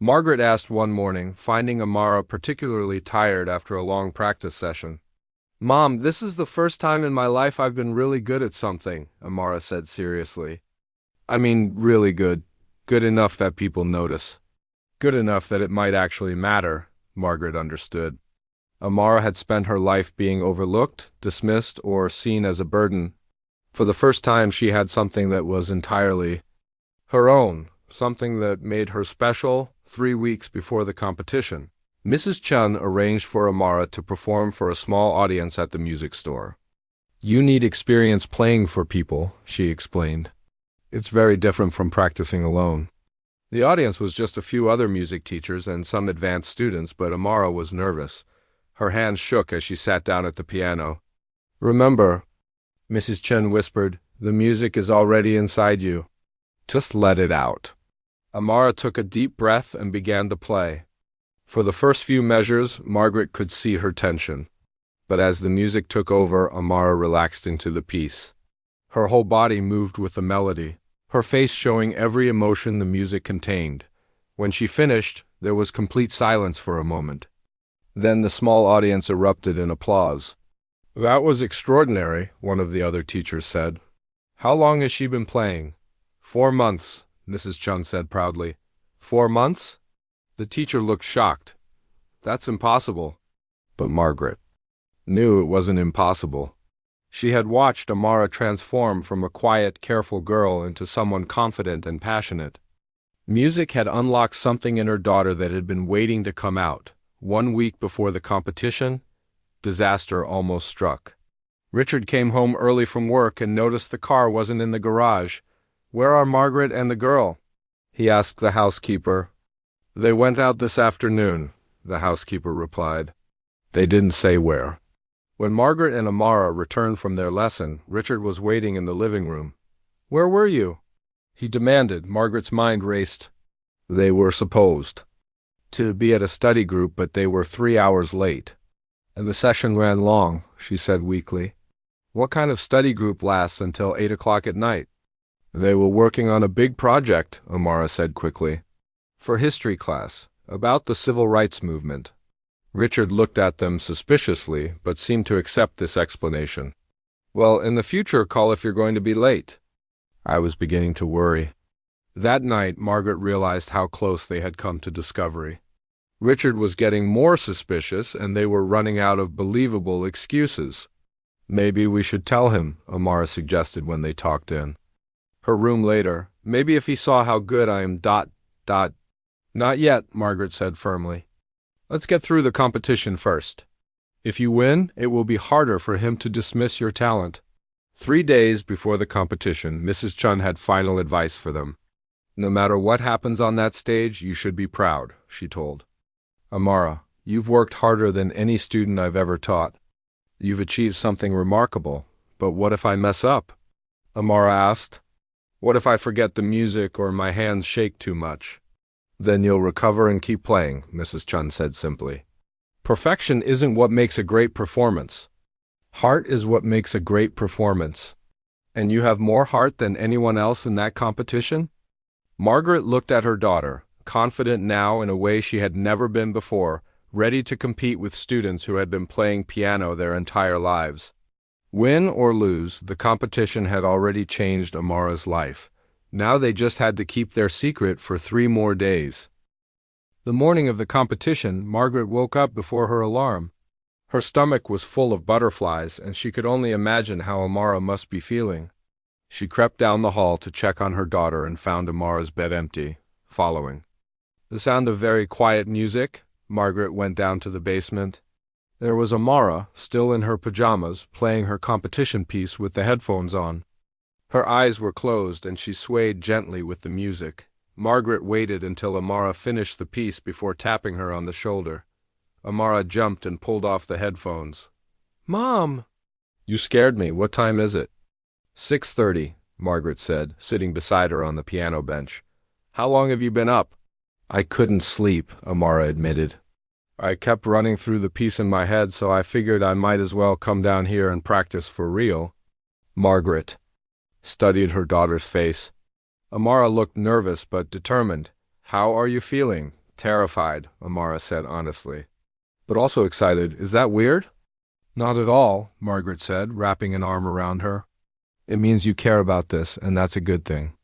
Margaret asked one morning, finding Amara particularly tired after a long practice session. Mom, this is the first time in my life I've been really good at something, Amara said seriously. I mean, really good. Good enough that people notice. Good enough that it might actually matter, Margaret understood. Amara had spent her life being overlooked, dismissed, or seen as a burden. For the first time, she had something that was entirely her own, something that made her special. 3 weeks before the competition, Mrs. Chun arranged for Amara to perform for a small audience at the music store. You need experience playing for people, she explained. It's very different from practicing alone. The audience was just a few other music teachers and some advanced students, but Amara was nervous. Her hands shook as she sat down at the piano. Remember, Mrs. Chen whispered, the music is already inside you. Just let it out. Amara took a deep breath and began to play. For the first few measures, Margaret could see her tension. But as the music took over, Amara relaxed into the piece. Her whole body moved with the melody, her face showing every emotion the music contained. When she finished, there was complete silence for a moment. Then the small audience erupted in applause. That was extraordinary, one of the other teachers said. How long has she been playing? 4 months, Mrs. Chung said proudly. 4 months? The teacher looked shocked. That's impossible. But Margaret knew it wasn't impossible. She had watched Amara transform from a quiet, careful girl into someone confident and passionate. Music had unlocked something in her daughter that had been waiting to come out. 1 week before the competition, disaster almost struck. Richard came home early from work and noticed the car wasn't in the garage. Where are Margaret and the girl? He asked the housekeeper. They went out this afternoon, the housekeeper replied. They didn't say where. When Margaret and Amara returned from their lesson, Richard was waiting in the living room. Where were you? He demanded. Margaret's mind raced. They were supposed to be at a study group, but they were 3 hours late. And the session ran long, she said weakly. What kind of study group lasts until 8 o'clock at night? They were working on a big project, Amara said quickly. For history class, about the civil rights movement. Richard looked at them suspiciously, but seemed to accept this explanation. Well, in the future, call if you're going to be late. I was beginning to worry. That night, Margaret realized how close they had come to discovery. Richard was getting more suspicious, and they were running out of believable excuses. Maybe we should tell him, Amara suggested when they talked in her room later. Maybe if he saw how good I am ... Not yet, Margaret said firmly. Let's get through the competition first. If you win, it will be harder for him to dismiss your talent. 3 days before the competition, Mrs. Chun had final advice for them. No matter what happens on that stage, you should be proud, she told. Amara, you've worked harder than any student I've ever taught. You've achieved something remarkable, but what if I mess up? Amara asked. What if I forget the music or my hands shake too much? Then you'll recover and keep playing, Mrs. Chun said simply. Perfection isn't what makes a great performance. Heart is what makes a great performance. And you have more heart than anyone else in that competition? Margaret looked at her daughter, confident now in a way she had never been before, ready to compete with students who had been playing piano their entire lives. Win or lose, the competition had already changed Amara's life. Now they just had to keep their secret for 3 more days. The morning of the competition, Margaret woke up before her alarm. Her stomach was full of butterflies, and she could only imagine how Amara must be feeling. She crept down the hall to check on her daughter and found Amara's bed empty, following the sound of very quiet music. Margaret went down to the basement. There was Amara, still in her pajamas, playing her competition piece with the headphones on. Her eyes were closed, and she swayed gently with the music. Margaret waited until Amara finished the piece before tapping her on the shoulder. Amara jumped and pulled off the headphones. Mom! You scared me. What time is it? 6:30, Margaret said, sitting beside her on the piano bench. How long have you been up? I couldn't sleep, Amara admitted. I kept running through the piece in my head, so I figured I might as well come down here and practice for real. Margaret studied her daughter's face. Amara looked nervous but determined. How are you feeling? Terrified, Amara said honestly. But also excited. Is that weird? Not at all, Margaret said, wrapping an arm around her. It means you care about this, and that's a good thing.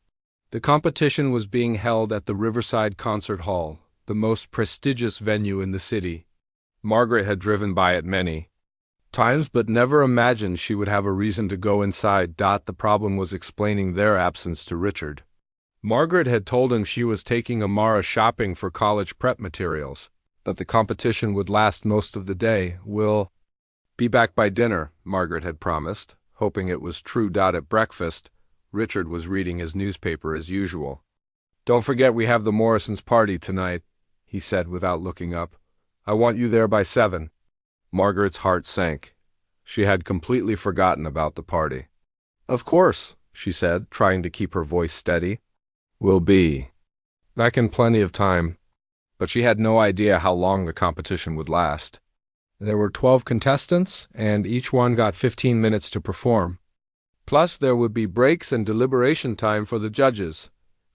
The competition was being held at the Riverside Concert Hall, the most prestigious venue in the city. Margaret had driven by it many times, but never imagined she would have a reason to go inside. The problem was explaining their absence to Richard. Margaret had told him she was taking Amara shopping for college prep materials, that the competition would last most of the day. We'll be back by dinner, Margaret had promised, hoping it was true. At breakfast, Richard was reading his newspaper as usual. Don't forget we have the Morrisons' party tonight, he said without looking up. I want you there by 7. Margaret's heart sank. She had completely forgotten about the party. Of course, she said, trying to keep her voice steady. We'll be back in plenty of time. But she had no idea how long the competition would last. There were 12 contestants, and each one got 15 minutes to perform. Plus, there would be breaks and deliberation time for the judges.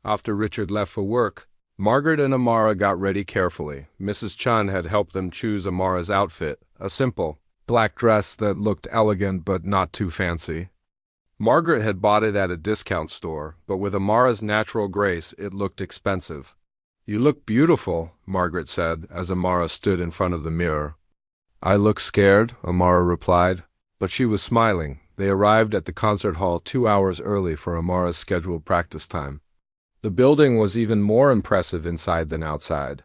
After Richard left for work, Margaret and Amara got ready carefully. Mrs. Chun had helped them choose Amara's outfit, a simple black dress that looked elegant but not too fancy. Margaret had bought it at a discount store, but with Amara's natural grace, it looked expensive. You look beautiful, Margaret said, as Amara stood in front of the mirror. I look scared, Amara replied, but she was smiling. They arrived at the concert hall 2 hours early for Amara's scheduled practice time. The building was even more impressive inside than outside.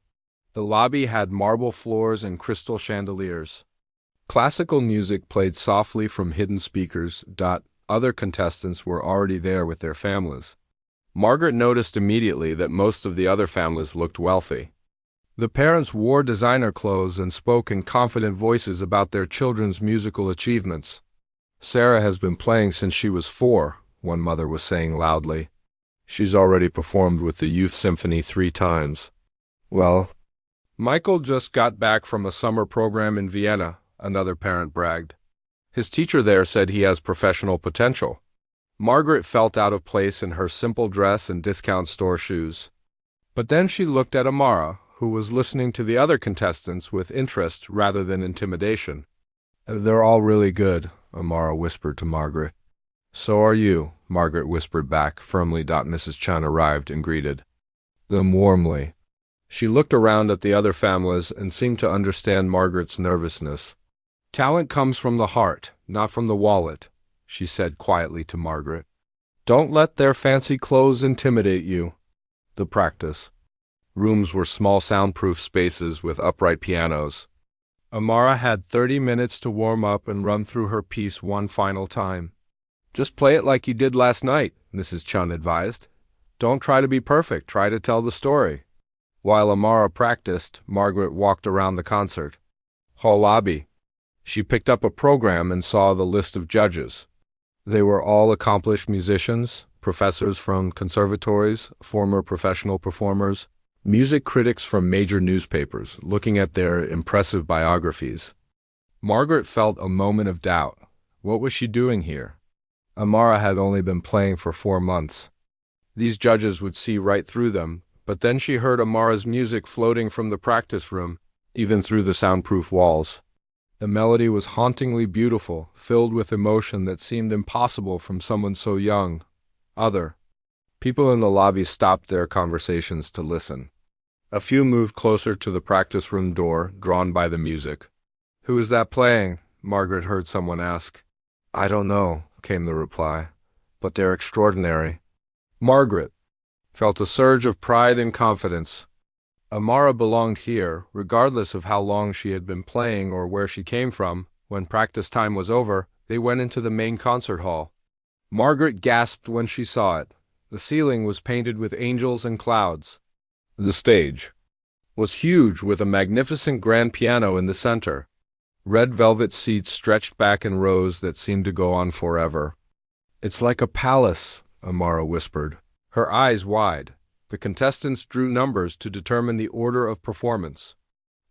The lobby had marble floors and crystal chandeliers. Classical music played softly from hidden speakers. Other contestants were already there with their families. Margaret noticed immediately that most of the other families looked wealthy. The parents wore designer clothes and spoke in confident voices about their children's musical achievements. Sarah has been playing since she was 4, one mother was saying loudly. She's already performed with the youth symphony 3 times. Well, Michael just got back from a summer program in Vienna, another parent bragged. His teacher there said he has professional potential. Margaret felt out of place in her simple dress and discount store shoes. But then she looked at Amara, who was listening to the other contestants with interest rather than intimidation. They're all really good, Amara whispered to Margaret. So are you, Margaret whispered back firmly. Mrs. Chun arrived and greeted them warmly. She looked around at the other families and seemed to understand Margaret's nervousness. Talent comes from the heart, not from the wallet, she said quietly to Margaret. Don't let their fancy clothes intimidate you. The practice rooms were small soundproof spaces with upright pianos. Amara had 30 minutes to warm up and run through her piece one final time. Just play it like you did last night, Mrs. Chun advised. Don't try to be perfect, try to tell the story. While Amara practiced, Margaret walked around the concert hall lobby. She picked up a program and saw the list of judges. They were all accomplished musicians, professors from conservatories, former professional performers, music critics from major newspapers, looking at their impressive biographies. Margaret felt a moment of doubt. What was she doing here? Amara had only been playing for 4 months. These judges would see right through them, but then she heard Amara's music floating from the practice room, even through the soundproof walls. The melody was hauntingly beautiful, filled with emotion that seemed impossible from someone so young. People in the lobby stopped their conversations to listen. A few moved closer to the practice room door, drawn by the music. Who is that playing? Margaret heard someone ask. I don't know, came the reply, but they're extraordinary. Margaret felt a surge of pride and confidence. Amara belonged here, regardless of how long she had been playing or where she came from. When practice time was over, they went into the main concert hall. Margaret gasped when she saw it. The ceiling was painted with angels and clouds. The stage was huge, with a magnificent grand piano in the center. Red velvet seats stretched back in rows that seemed to go on forever. It's like a palace, Amara whispered, her eyes wide. The contestants drew numbers to determine the order of performance.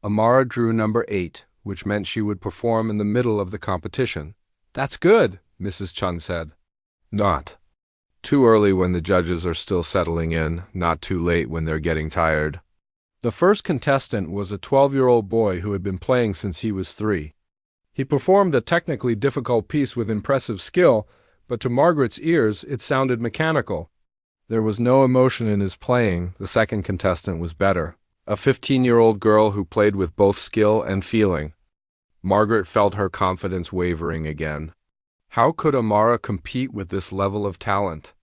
Amara drew number 8, which meant she would perform in the middle of the competition. That's good, Mrs. Chun said. Not too early when the judges are still settling in, not too late when they're getting tired. The first contestant was a 12-year-old boy who had been playing since he was 3. He performed a technically difficult piece with impressive skill, but to Margaret's ears it sounded mechanical. There was no emotion in his playing. The second contestant was better. A 15-year-old girl who played with both skill and feeling. Margaret felt her confidence wavering again. How could Amara compete with this level of talent?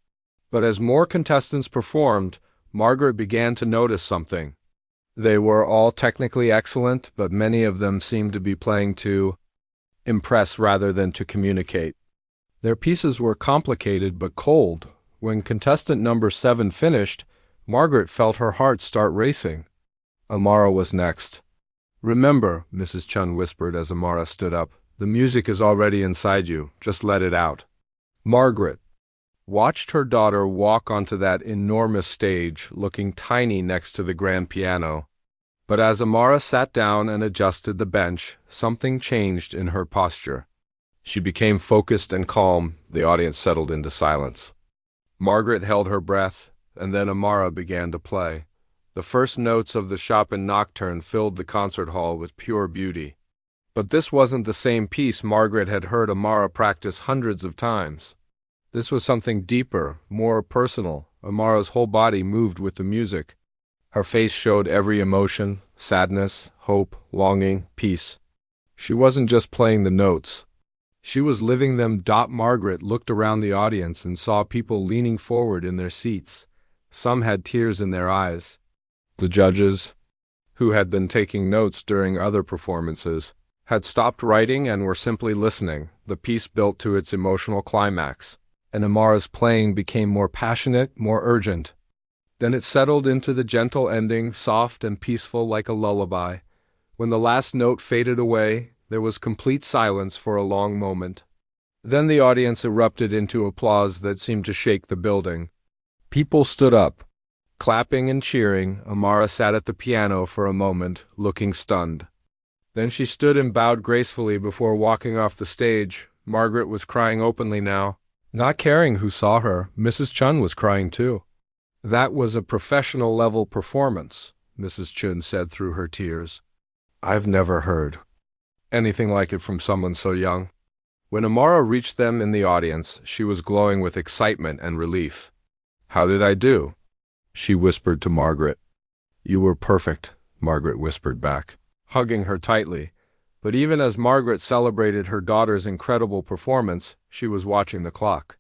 But as more contestants performed, Margaret began to notice something. They were all technically excellent, but many of them seemed to be playing to impress rather than to communicate. Their pieces were complicated but cold. When contestant number 7 finished, Margaret felt her heart start racing. Amara was next. "Remember," Mrs. Chun whispered as Amara stood up, "the music is already inside you. Just let it out." Margaret watched her daughter walk onto that enormous stage, looking tiny next to the grand piano. But as Amara sat down and adjusted the bench, something changed in her posture. She became focused and calm. The audience settled into silence. Margaret held her breath, and then Amara began to play. The first notes of the Chopin Nocturne filled the concert hall with pure beauty. But this wasn't the same piece Margaret had heard Amara practice hundreds of times. This was something deeper, more personal. Amara's whole body moved with the music. Her face showed every emotion: sadness, hope, longing, peace. She wasn't just playing the notes. She was living them. Margaret looked around the audience and saw people leaning forward in their seats. Some had tears in their eyes. The judges, who had been taking notes during other performances, had stopped writing and were simply listening. The piece built to its emotional climax, and Amara's playing became more passionate, more urgent. Then it settled into the gentle ending, soft and peaceful like a lullaby. When the last note faded away, there was complete silence for a long moment. Then the audience erupted into applause that seemed to shake the building. People stood up, clapping and cheering. Amara sat at the piano for a moment, looking stunned. Then she stood and bowed gracefully before walking off the stage. Margaret was crying openly now. Not caring who saw her, Mrs. Chun was crying too. "That was a professional-level performance," Mrs. Chun said through her tears. "I've never heard anything like it from someone so young." When Amara reached them in the audience, she was glowing with excitement and relief. "How did I do?" she whispered to Margaret. "You were perfect," Margaret whispered back, hugging her tightly. But even as Margaret celebrated her daughter's incredible performance, she was watching the clock.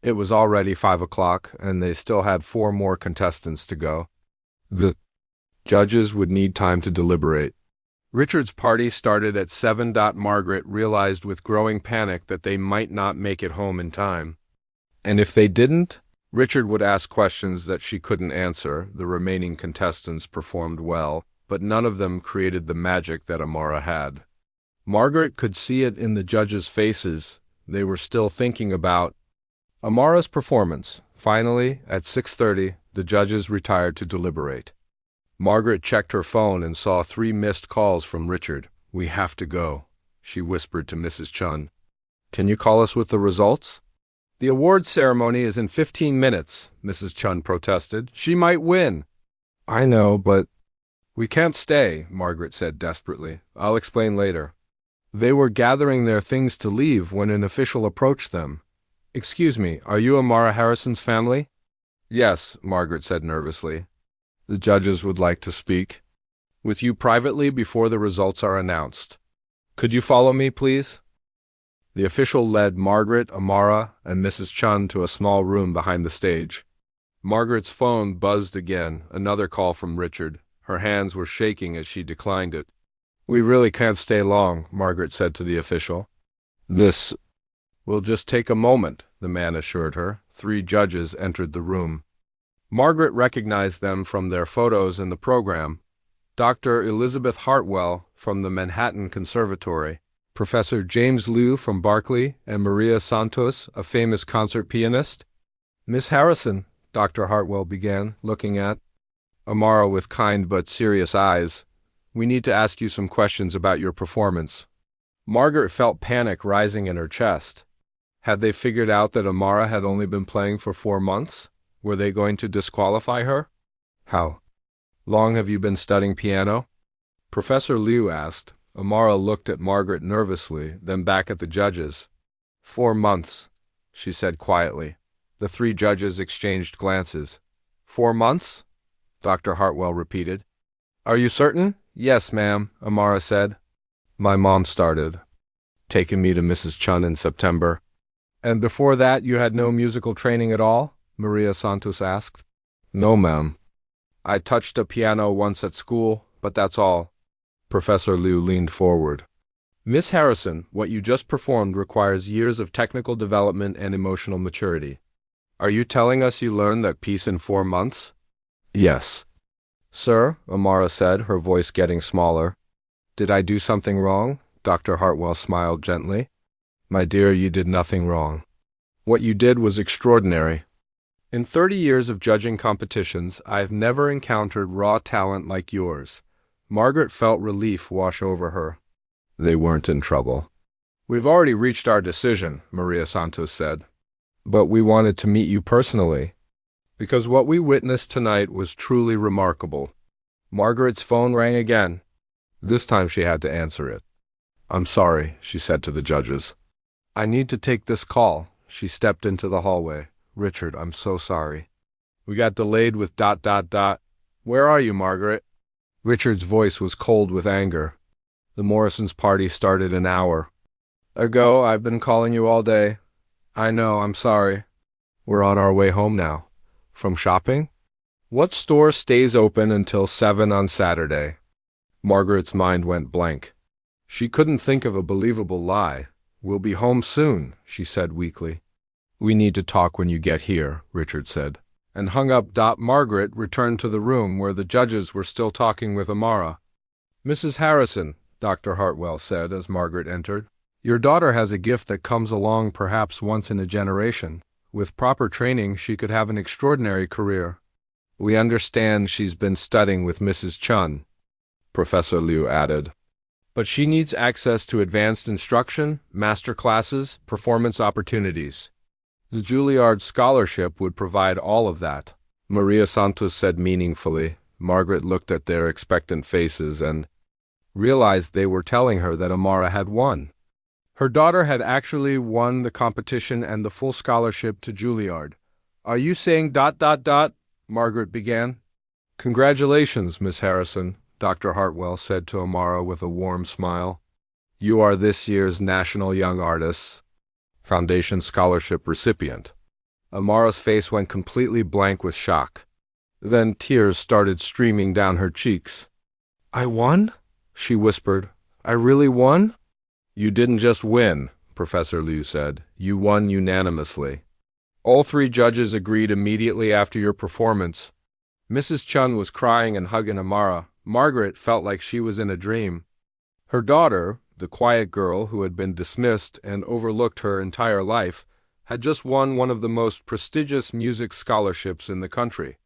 It was already 5 o'clock, and they still had 4 more contestants to go. The judges would need time to deliberate. Richard's party started at 7. Margaret realized with growing panic that they might not make it home in time. And if they didn't, Richard would ask questions that she couldn't answer. The remaining contestants performed well, but none of them created the magic that Amara had. Margaret could see it in the judges' faces. They were still thinking about Amara's performance. Finally, at 6:30, the judges retired to deliberate. Margaret checked her phone and saw 3 missed calls from Richard. "We have to go," she whispered to Mrs. Chun. "Can you call us with the results?" "The awards ceremony is in 15 minutes, Mrs. Chun protested. "She might win." "I know, but—" "We can't stay," Margaret said desperately. "I'll explain later." They were gathering their things to leave when an official approached them. "Excuse me, are you Amara Harrison's family?" "Yes," Margaret said nervously. "The judges would like to speak with you privately before the results are announced. Could you follow me, please?" The official led Margaret, Amara, and Mrs. Chun to a small room behind the stage. Margaret's phone buzzed again, another call from Richard. Her hands were shaking as she declined it. "We really can't stay long," Margaret said to the official. "This will just take a moment," the man assured her. 3 judges entered the room. Margaret recognized them from their photos in the program. Dr. Elizabeth Hartwell from the Manhattan Conservatory, Professor James Liu from Berkeley, and Maria Santos, a famous concert pianist. "Miss Harrison," Dr. Hartwell began, looking at Amara with kind but serious eyes, "we need to ask you some questions about your performance." Margaret felt panic rising in her chest. Had they figured out that Amara had only been playing for 4 months? Were they going to disqualify her? "How long have you been studying piano?" Professor Liu asked. Amara looked at Margaret nervously, then back at the judges. 4 months, she said quietly. The 3 judges exchanged glances. 4 months? Dr. Hartwell repeated. Are you certain? Yes, ma'am, Amara said. My mom started taking me to Mrs. Chun in September. And before that you had no musical training at all? Maria Santos asked. No, ma'am. I touched a piano once at school, but that's all. Professor Liu leaned forward. Miss Harrison, what you just performed requires years of technical development and emotional maturity. Are you telling us you learned that piece in 4 months? Yes. Sir, Amara said, her voice getting smaller. Did I do something wrong? Dr. Hartwell smiled gently. My dear, you did nothing wrong. What you did was extraordinary. In 30 years of judging competitions, I have never encountered raw talent like yours. Margaret felt relief wash over her. They weren't in trouble. We've already reached our decision, Maria Santos said. But we wanted to meet you personally, because what we witnessed tonight was truly remarkable. Margaret's phone rang again. This time she had to answer it. I'm sorry, she said to the judges. I need to take this call. She stepped into the hallway. Richard, I'm so sorry. We got delayed with ... Where are you, Margaret? Richard's voice was cold with anger. The Morrisons' party started an hour ago. I've been calling you all day. I know, I'm sorry. We're on our way home now. From shopping? What store stays open until 7 on Saturday? Margaret's mind went blank. She couldn't think of a believable lie. We'll be home soon, she said weakly. We need to talk when you get here, Richard said, and hung up. Margaret returned to the room where the judges were still talking with Amara. Mrs. Harrison, Dr. Hartwell said as Margaret entered, your daughter has a gift that comes along perhaps once in a generation. With proper training, she could have an extraordinary career. We understand she's been studying with Mrs. Chun, Professor Liu added. But she needs access to advanced instruction, master classes, performance opportunities. The Juilliard Scholarship would provide all of that, Maria Santos said meaningfully. Margaret looked at their expectant faces and realized they were telling her that Amara had won. Her daughter had actually won the competition and the full scholarship to Juilliard. Are you saying ... Margaret began. Congratulations, Miss Harrison, Dr. Hartwell said to Amara with a warm smile. You are this year's National Young Artists Foundation Scholarship recipient. Amara's face went completely blank with shock. Then tears started streaming down her cheeks. I won? She whispered. I really won? You didn't just win, Professor Liu said. You won unanimously. All 3 judges agreed immediately after your performance. Mrs. Chun was crying and hugging Amara. Margaret felt like she was in a dream. Her daughter, the quiet girl who had been dismissed and overlooked her entire life, had just won one of the most prestigious music scholarships in the country.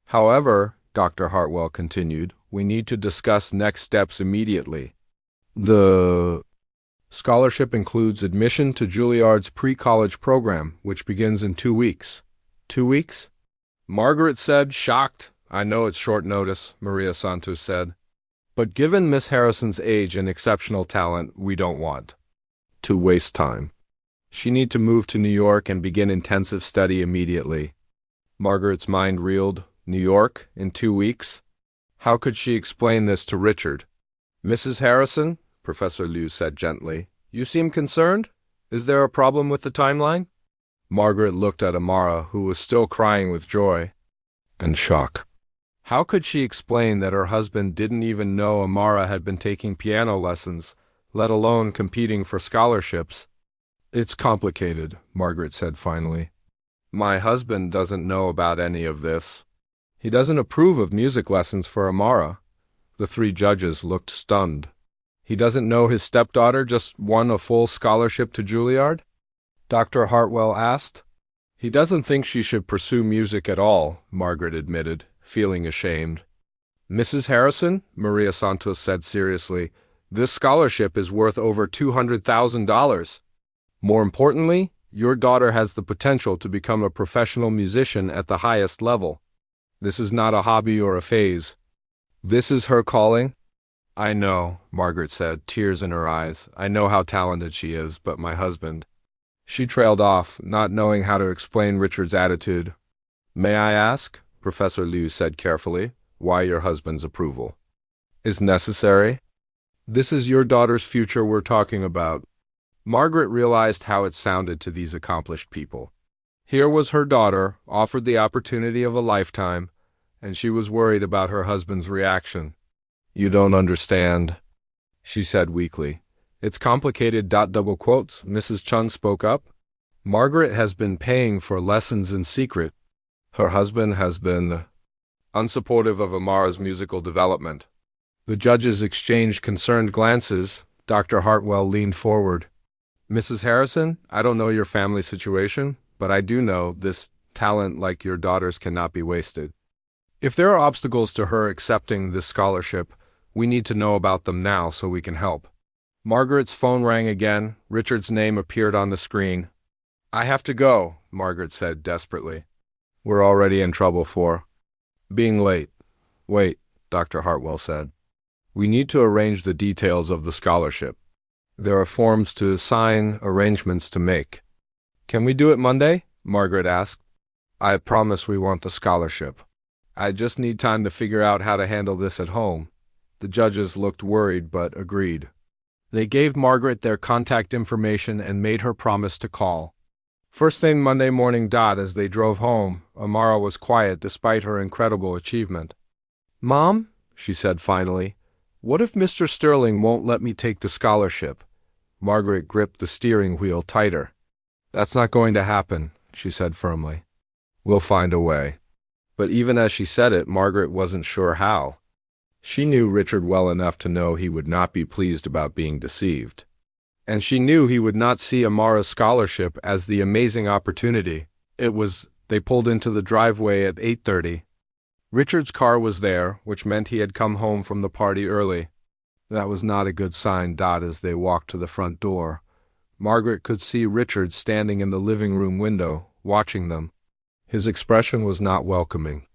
However, Dr. Hartwell continued, we need to discuss next steps immediately. The scholarship includes admission to Juilliard's pre-college program, which begins in 2 weeks. 2 weeks? Margaret said, shocked. I know it's short notice, Maria Santos said. But given Miss Harrison's age and exceptional talent, we don't want to waste time. She needs to move to New York and begin intensive study immediately. Margaret's mind reeled. New York, in 2 weeks? How could she explain this to Richard? Mrs. Harrison, Professor Liu said gently, you seem concerned? Is there a problem with the timeline? Margaret looked at Amara, who was still crying with joy and shock. How could she explain that her husband didn't even know Amara had been taking piano lessons, let alone competing for scholarships? It's complicated, Margaret said finally. My husband doesn't know about any of this. He doesn't approve of music lessons for Amara. The 3 judges looked stunned. He doesn't know his stepdaughter just won a full scholarship to Juilliard? Dr. Hartwell asked. He doesn't think she should pursue music at all, Margaret admitted, feeling ashamed. Mrs. Harrison, Maria Santos said seriously, this scholarship is worth over $200,000. More importantly, your daughter has the potential to become a professional musician at the highest level. This is not a hobby or a phase. This is her calling. I know, Margaret said, tears in her eyes. I know how talented she is, but my husband. She trailed off, not knowing how to explain Richard's attitude. May I ask, Professor Liu said carefully, why your husband's approval is necessary? This is your daughter's future we're talking about. Margaret realized how it sounded to these accomplished people. Here was her daughter, offered the opportunity of a lifetime, and she was worried about her husband's reaction. You don't understand, she said weakly. It's complicated. Double quotes. Mrs. Chung spoke up. Margaret has been paying for lessons in secret. Her husband has been unsupportive of Amara's musical development. The judges exchanged concerned glances. Dr. Hartwell leaned forward. Mrs. Harrison, I don't know your family situation, but I do know this talent like your daughter's cannot be wasted. If there are obstacles to her accepting this scholarship, we need to know about them now so we can help. Margaret's phone rang again. Richard's name appeared on the screen. I have to go, Margaret said desperately. We're already in trouble for being late. Wait, Dr. Hartwell said. We need to arrange the details of the scholarship. There are forms to sign, arrangements to make. Can we do it Monday? Margaret asked. I promise we want the scholarship. I just need time to figure out how to handle this at home. The judges looked worried but agreed. They gave Margaret their contact information and made her promise to call. First thing Monday morning. As they drove home, Amara was quiet despite her incredible achievement. Mom, she said finally, what if Mr. Sterling won't let me take the scholarship? Margaret gripped the steering wheel tighter. That's not going to happen, she said firmly. We'll find a way. But even as she said it, Margaret wasn't sure how. She knew Richard well enough to know he would not be pleased about being deceived. And she knew he would not see Amara's scholarship as the amazing opportunity. They pulled into the driveway at 8:30. Richard's car was there, which meant he had come home from the party early. That was not a good sign. As they walked to the front door, Margaret could see Richard standing in the living room window, watching them. His expression was not welcoming.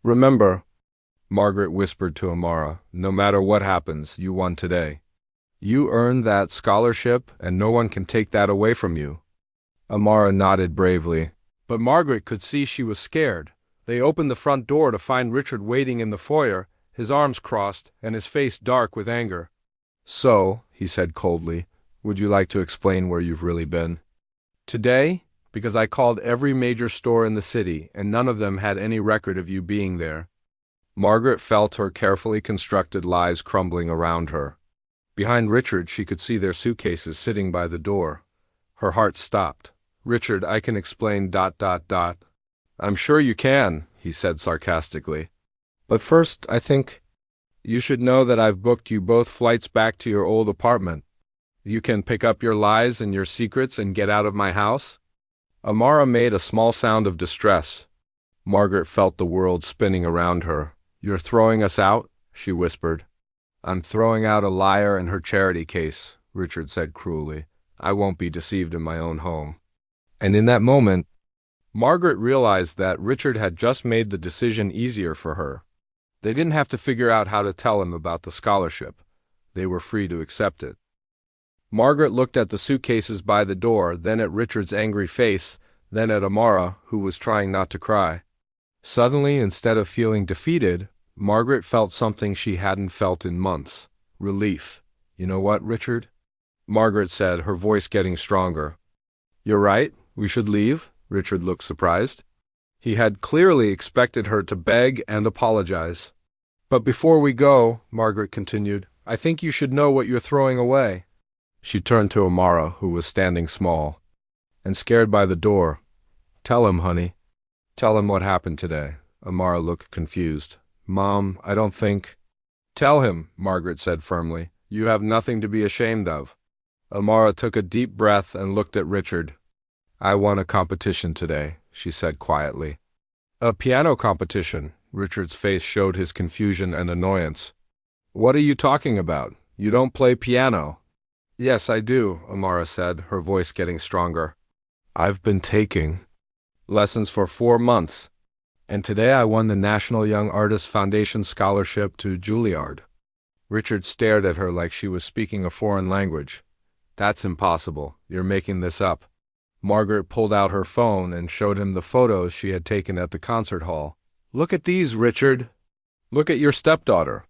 Remember, Margaret whispered to Amara, no matter what happens, you won today. You earned that scholarship, and no one can take that away from you. Amara nodded bravely, but Margaret could see she was scared. They opened the front door to find Richard waiting in the foyer, his arms crossed and his face dark with anger. So, he said coldly, would you like to explain where you've really been? Today? Because I called every major store in the city, and none of them had any record of you being there. Margaret felt her carefully constructed lies crumbling around her. Behind Richard, she could see their suitcases sitting by the door. Her heart stopped. Richard, I can explain. I'm sure you can, he said sarcastically. But first, I think you should know that I've booked you both flights back to your old apartment. You can pick up your lies and your secrets and get out of my house. Amara made a small sound of distress. Margaret felt the world spinning around her. You're throwing us out? She whispered. I'm throwing out a liar and her charity case, Richard said cruelly. I won't be deceived in my own home. And in that moment, Margaret realized that Richard had just made the decision easier for her. They didn't have to figure out how to tell him about the scholarship. They were free to accept it. Margaret looked at the suitcases by the door, then at Richard's angry face, then at Amara, who was trying not to cry. Suddenly, instead of feeling defeated, Margaret felt something she hadn't felt in months. Relief. You know what, Richard? Margaret said, her voice getting stronger. You're right, we should leave. Richard looked surprised. He had clearly expected her to beg and apologize. But before we go, Margaret continued, I think you should know what you're throwing away. She turned to Amara, who was standing small and scared by the door. Tell him, honey. Tell him what happened today. Amara looked confused. Mom, I don't think... Tell him, Margaret said firmly. You have nothing to be ashamed of. Amara took a deep breath and looked at Richard. I won a competition today, she said quietly. A piano competition? Richard's face showed his confusion and annoyance. What are you talking about? You don't play piano. Yes, I do, Amara said, her voice getting stronger. I've been taking lessons for 4 months, and today I won the National Young Artists Foundation Scholarship to Juilliard. Richard stared at her like she was speaking a foreign language. That's impossible. You're making this up. Margaret pulled out her phone and showed him the photos she had taken at the concert hall. Look at these, Richard. Look at your stepdaughter.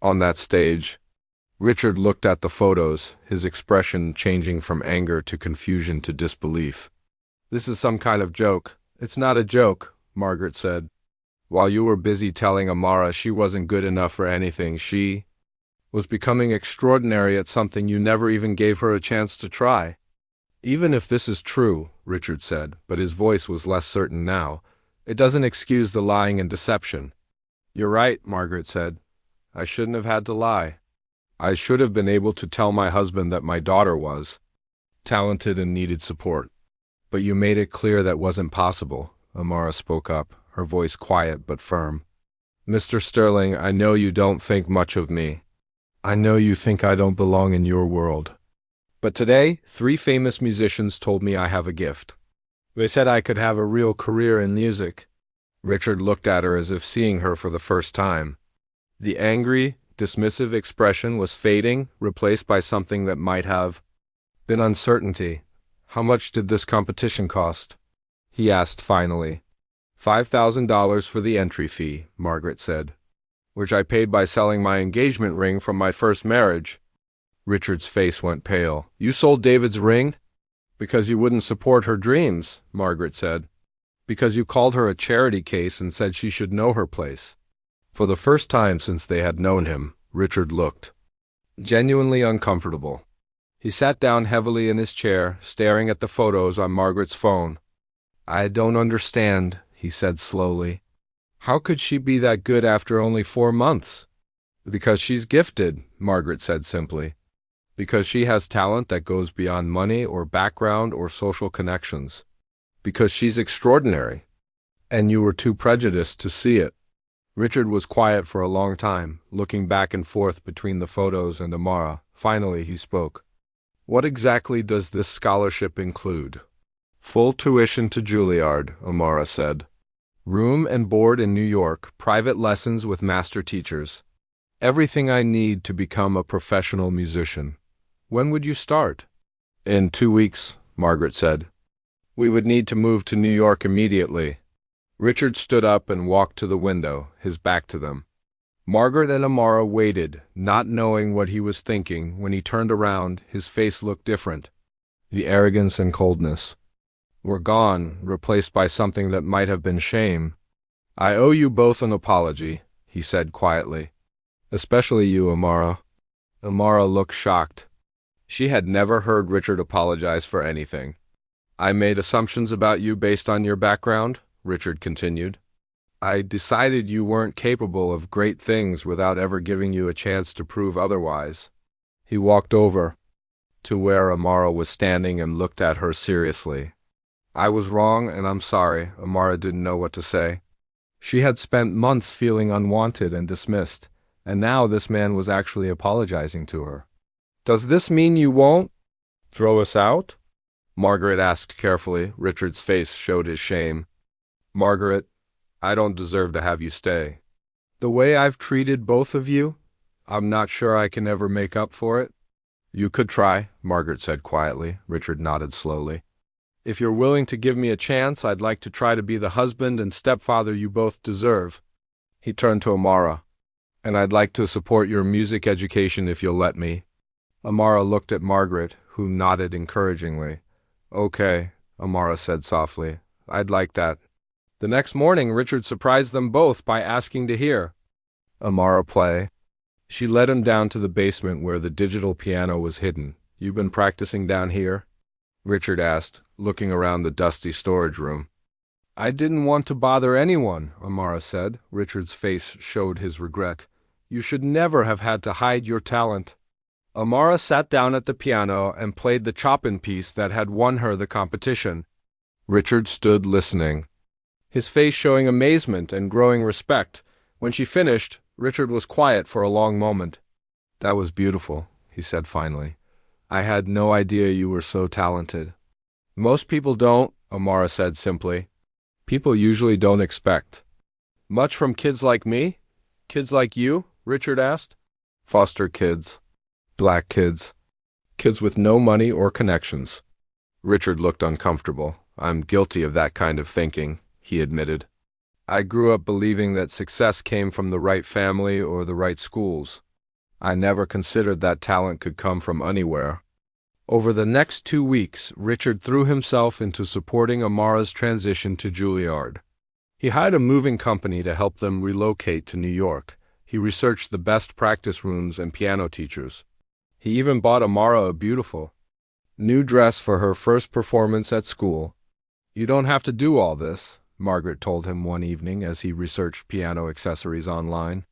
On that stage. Richard looked at the photos, his expression changing from anger to confusion to disbelief. This is some kind of joke. It's not a joke, Margaret said. While you were busy telling Amara she wasn't good enough for anything, she was becoming extraordinary at something you never even gave her a chance to try. Even if this is true, Richard said, but his voice was less certain now, it doesn't excuse the lying and deception. You're right, Margaret said. I shouldn't have had to lie. I should have been able to tell my husband that my daughter was talented and needed support. But you made it clear that wasn't possible, Amara spoke up, her voice quiet but firm. Mr. Sterling, I know you don't think much of me. I know you think I don't belong in your world. But today, 3 famous musicians told me I have a gift. They said I could have a real career in music. Richard looked at her as if seeing her for the first time. The angry, dismissive expression was fading, replaced by something that might have been uncertainty. How much did this competition cost? He asked finally. $5,000 for the entry fee, Margaret said, which I paid by selling my engagement ring from my first marriage. Richard's face went pale. You sold David's ring? Because you wouldn't support her dreams, Margaret said. Because you called her a charity case and said she should know her place. For the first time since they had known him, Richard looked genuinely uncomfortable. He sat down heavily in his chair, staring at the photos on Margaret's phone. I don't understand, he said slowly. How could she be that good after only 4 months? Because she's gifted, Margaret said simply. Because she has talent that goes beyond money or background or social connections. Because she's extraordinary. And you were too prejudiced to see it. Richard was quiet for a long time, looking back and forth between the photos and Amara. Finally, he spoke. What exactly does this scholarship include? Full tuition to Juilliard, Amara said. Room and board in New York, private lessons with master teachers. Everything I need to become a professional musician. When would you start? In 2 weeks, Margaret said. We would need to move to New York immediately. Richard stood up and walked to the window, his back to them. Margaret and Amara waited, not knowing what he was thinking. When he turned around, his face looked different. The arrogance and coldness were gone, replaced by something that might have been shame. I owe you both an apology, he said quietly. Especially you, Amara. Amara looked shocked. She had never heard Richard apologize for anything. I made assumptions about you based on your background, Richard continued. I decided you weren't capable of great things without ever giving you a chance to prove otherwise. He walked over to where Amara was standing and looked at her seriously. I was wrong, and I'm sorry, Amara didn't know what to say. She had spent months feeling unwanted and dismissed, and now this man was actually apologizing to her. Does this mean you won't throw us out? Margaret asked carefully. Richard's face showed his shame. Margaret, I don't deserve to have you stay. The way I've treated both of you, I'm not sure I can ever make up for it. You could try, Margaret said quietly. Richard nodded slowly. If you're willing to give me a chance, I'd like to try to be the husband and stepfather you both deserve. He turned to Amara. And I'd like to support your music education if you'll let me. Amara looked at Margaret, who nodded encouragingly. Okay, Amara said softly. I'd like that. The next morning, Richard surprised them both by asking to hear Amara play. She led him down to the basement where the digital piano was hidden. You been practicing down here? Richard asked, looking around the dusty storage room. I didn't want to bother anyone, Amara said. Richard's face showed his regret. You should never have had to hide your talent. Amara sat down at the piano and played the Chopin piece that had won her the competition. Richard stood listening, his face showing amazement and growing respect. When she finished, Richard was quiet for a long moment. That was beautiful, he said finally. I had no idea you were so talented. Most people don't, Amara said simply. People usually don't expect much from kids like me? Kids like you? Richard asked. Foster kids, black kids, kids with no money or connections. Richard looked uncomfortable. I'm guilty of that kind of thinking, he admitted. I grew up believing that success came from the right family or the right schools. I never considered that talent could come from anywhere. Over the next 2 weeks, Richard threw himself into supporting Amara's transition to Juilliard. He hired a moving company to help them relocate to New York. He researched the best practice rooms and piano teachers. He even bought Amara a beautiful new dress for her first performance at school. You don't have to do all this, Margaret told him one evening as he researched piano accessories online.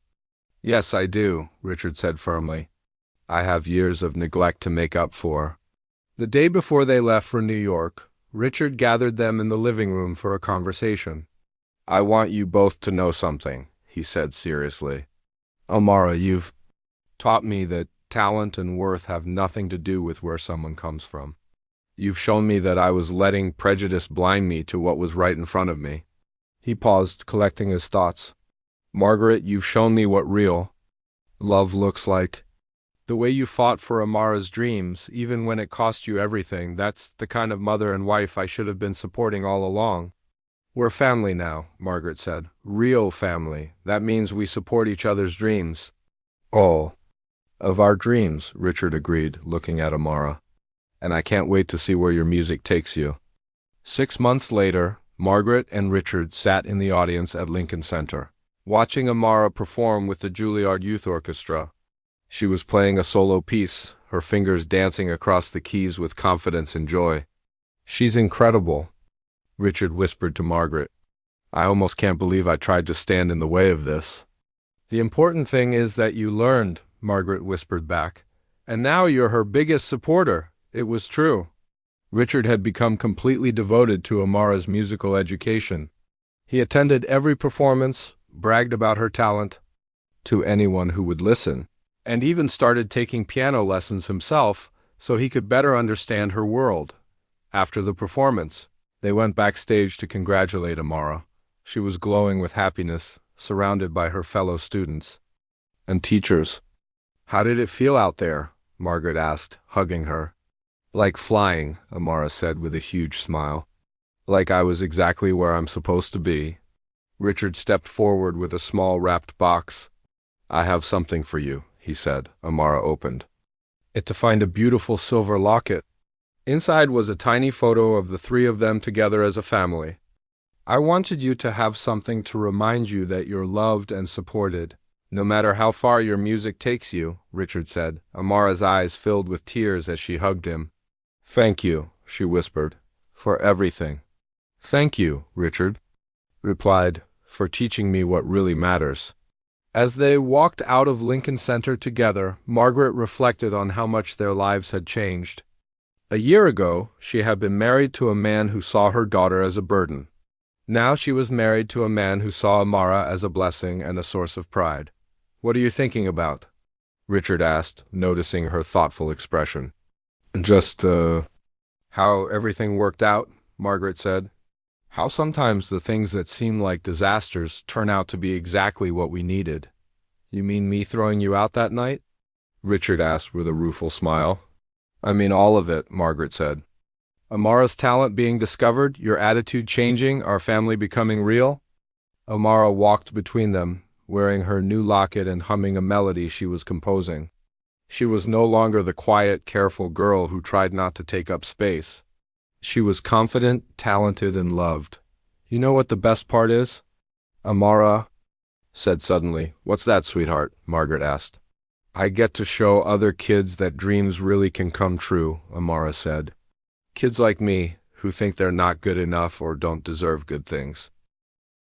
Yes, I do, Richard said firmly. I have years of neglect to make up for. The day before they left for New York, Richard gathered them in the living room for a conversation. I want you both to know something, he said seriously. Amara, you've taught me that talent and worth have nothing to do with where someone comes from. You've shown me that I was letting prejudice blind me to what was right in front of me. He paused, collecting his thoughts. Margaret, you've shown me what real love looks like. The way you fought for Amara's dreams, even when it cost you everything, that's the kind of mother and wife I should have been supporting all along. We're family now, Margaret said. Real family. That means we support each other's dreams. All of our dreams, Richard agreed, looking at Amara. And I can't wait to see where your music takes you. 6 months later, Margaret and Richard sat in the audience at Lincoln Center, watching Amara perform with the Juilliard Youth Orchestra. She was playing a solo piece, her fingers dancing across the keys with confidence and joy. She's incredible, Richard whispered to Margaret. I almost can't believe I tried to stand in the way of this. The important thing is that you learned, Margaret whispered back. And now you're her biggest supporter. It was true. Richard had become completely devoted to Amara's musical education. He attended every performance, bragged about her talent to anyone who would listen, and even started taking piano lessons himself so he could better understand her world. After the performance, they went backstage to congratulate Amara. She was glowing with happiness, surrounded by her fellow students and teachers. How did it feel out there? Margaret asked, hugging her. Like flying, Amara said with a huge smile. Like I was exactly where I'm supposed to be. Richard stepped forward with a small wrapped box. I have something for you, he said. Amara opened it to find a beautiful silver locket. Inside was a tiny photo of the three of them together as a family. I wanted you to have something to remind you that you're loved and supported, no matter how far your music takes you, Richard said. Amara's eyes filled with tears as she hugged him. Thank you, she whispered, for everything. Thank you, Richard replied, for teaching me what really matters. As they walked out of Lincoln Center together, Margaret reflected on how much their lives had changed. A year ago, she had been married to a man who saw her daughter as a burden. Now she was married to a man who saw Amara as a blessing and a source of pride. What are you thinking about? Richard asked, noticing her thoughtful expression. Just, how everything worked out, Margaret said. How sometimes the things that seem like disasters turn out to be exactly what we needed. You mean me throwing you out that night? Richard asked with a rueful smile. I mean all of it, Margaret said. Amara's talent being discovered, your attitude changing, our family becoming real? Amara walked between them, wearing her new locket and humming a melody she was composing. She was no longer the quiet, careful girl who tried not to take up space. She was confident, talented, and loved. You know what the best part is? Amara said suddenly. What's that, sweetheart? Margaret asked. I get to show other kids that dreams really can come true, Amara said. Kids like me, who think they're not good enough or don't deserve good things.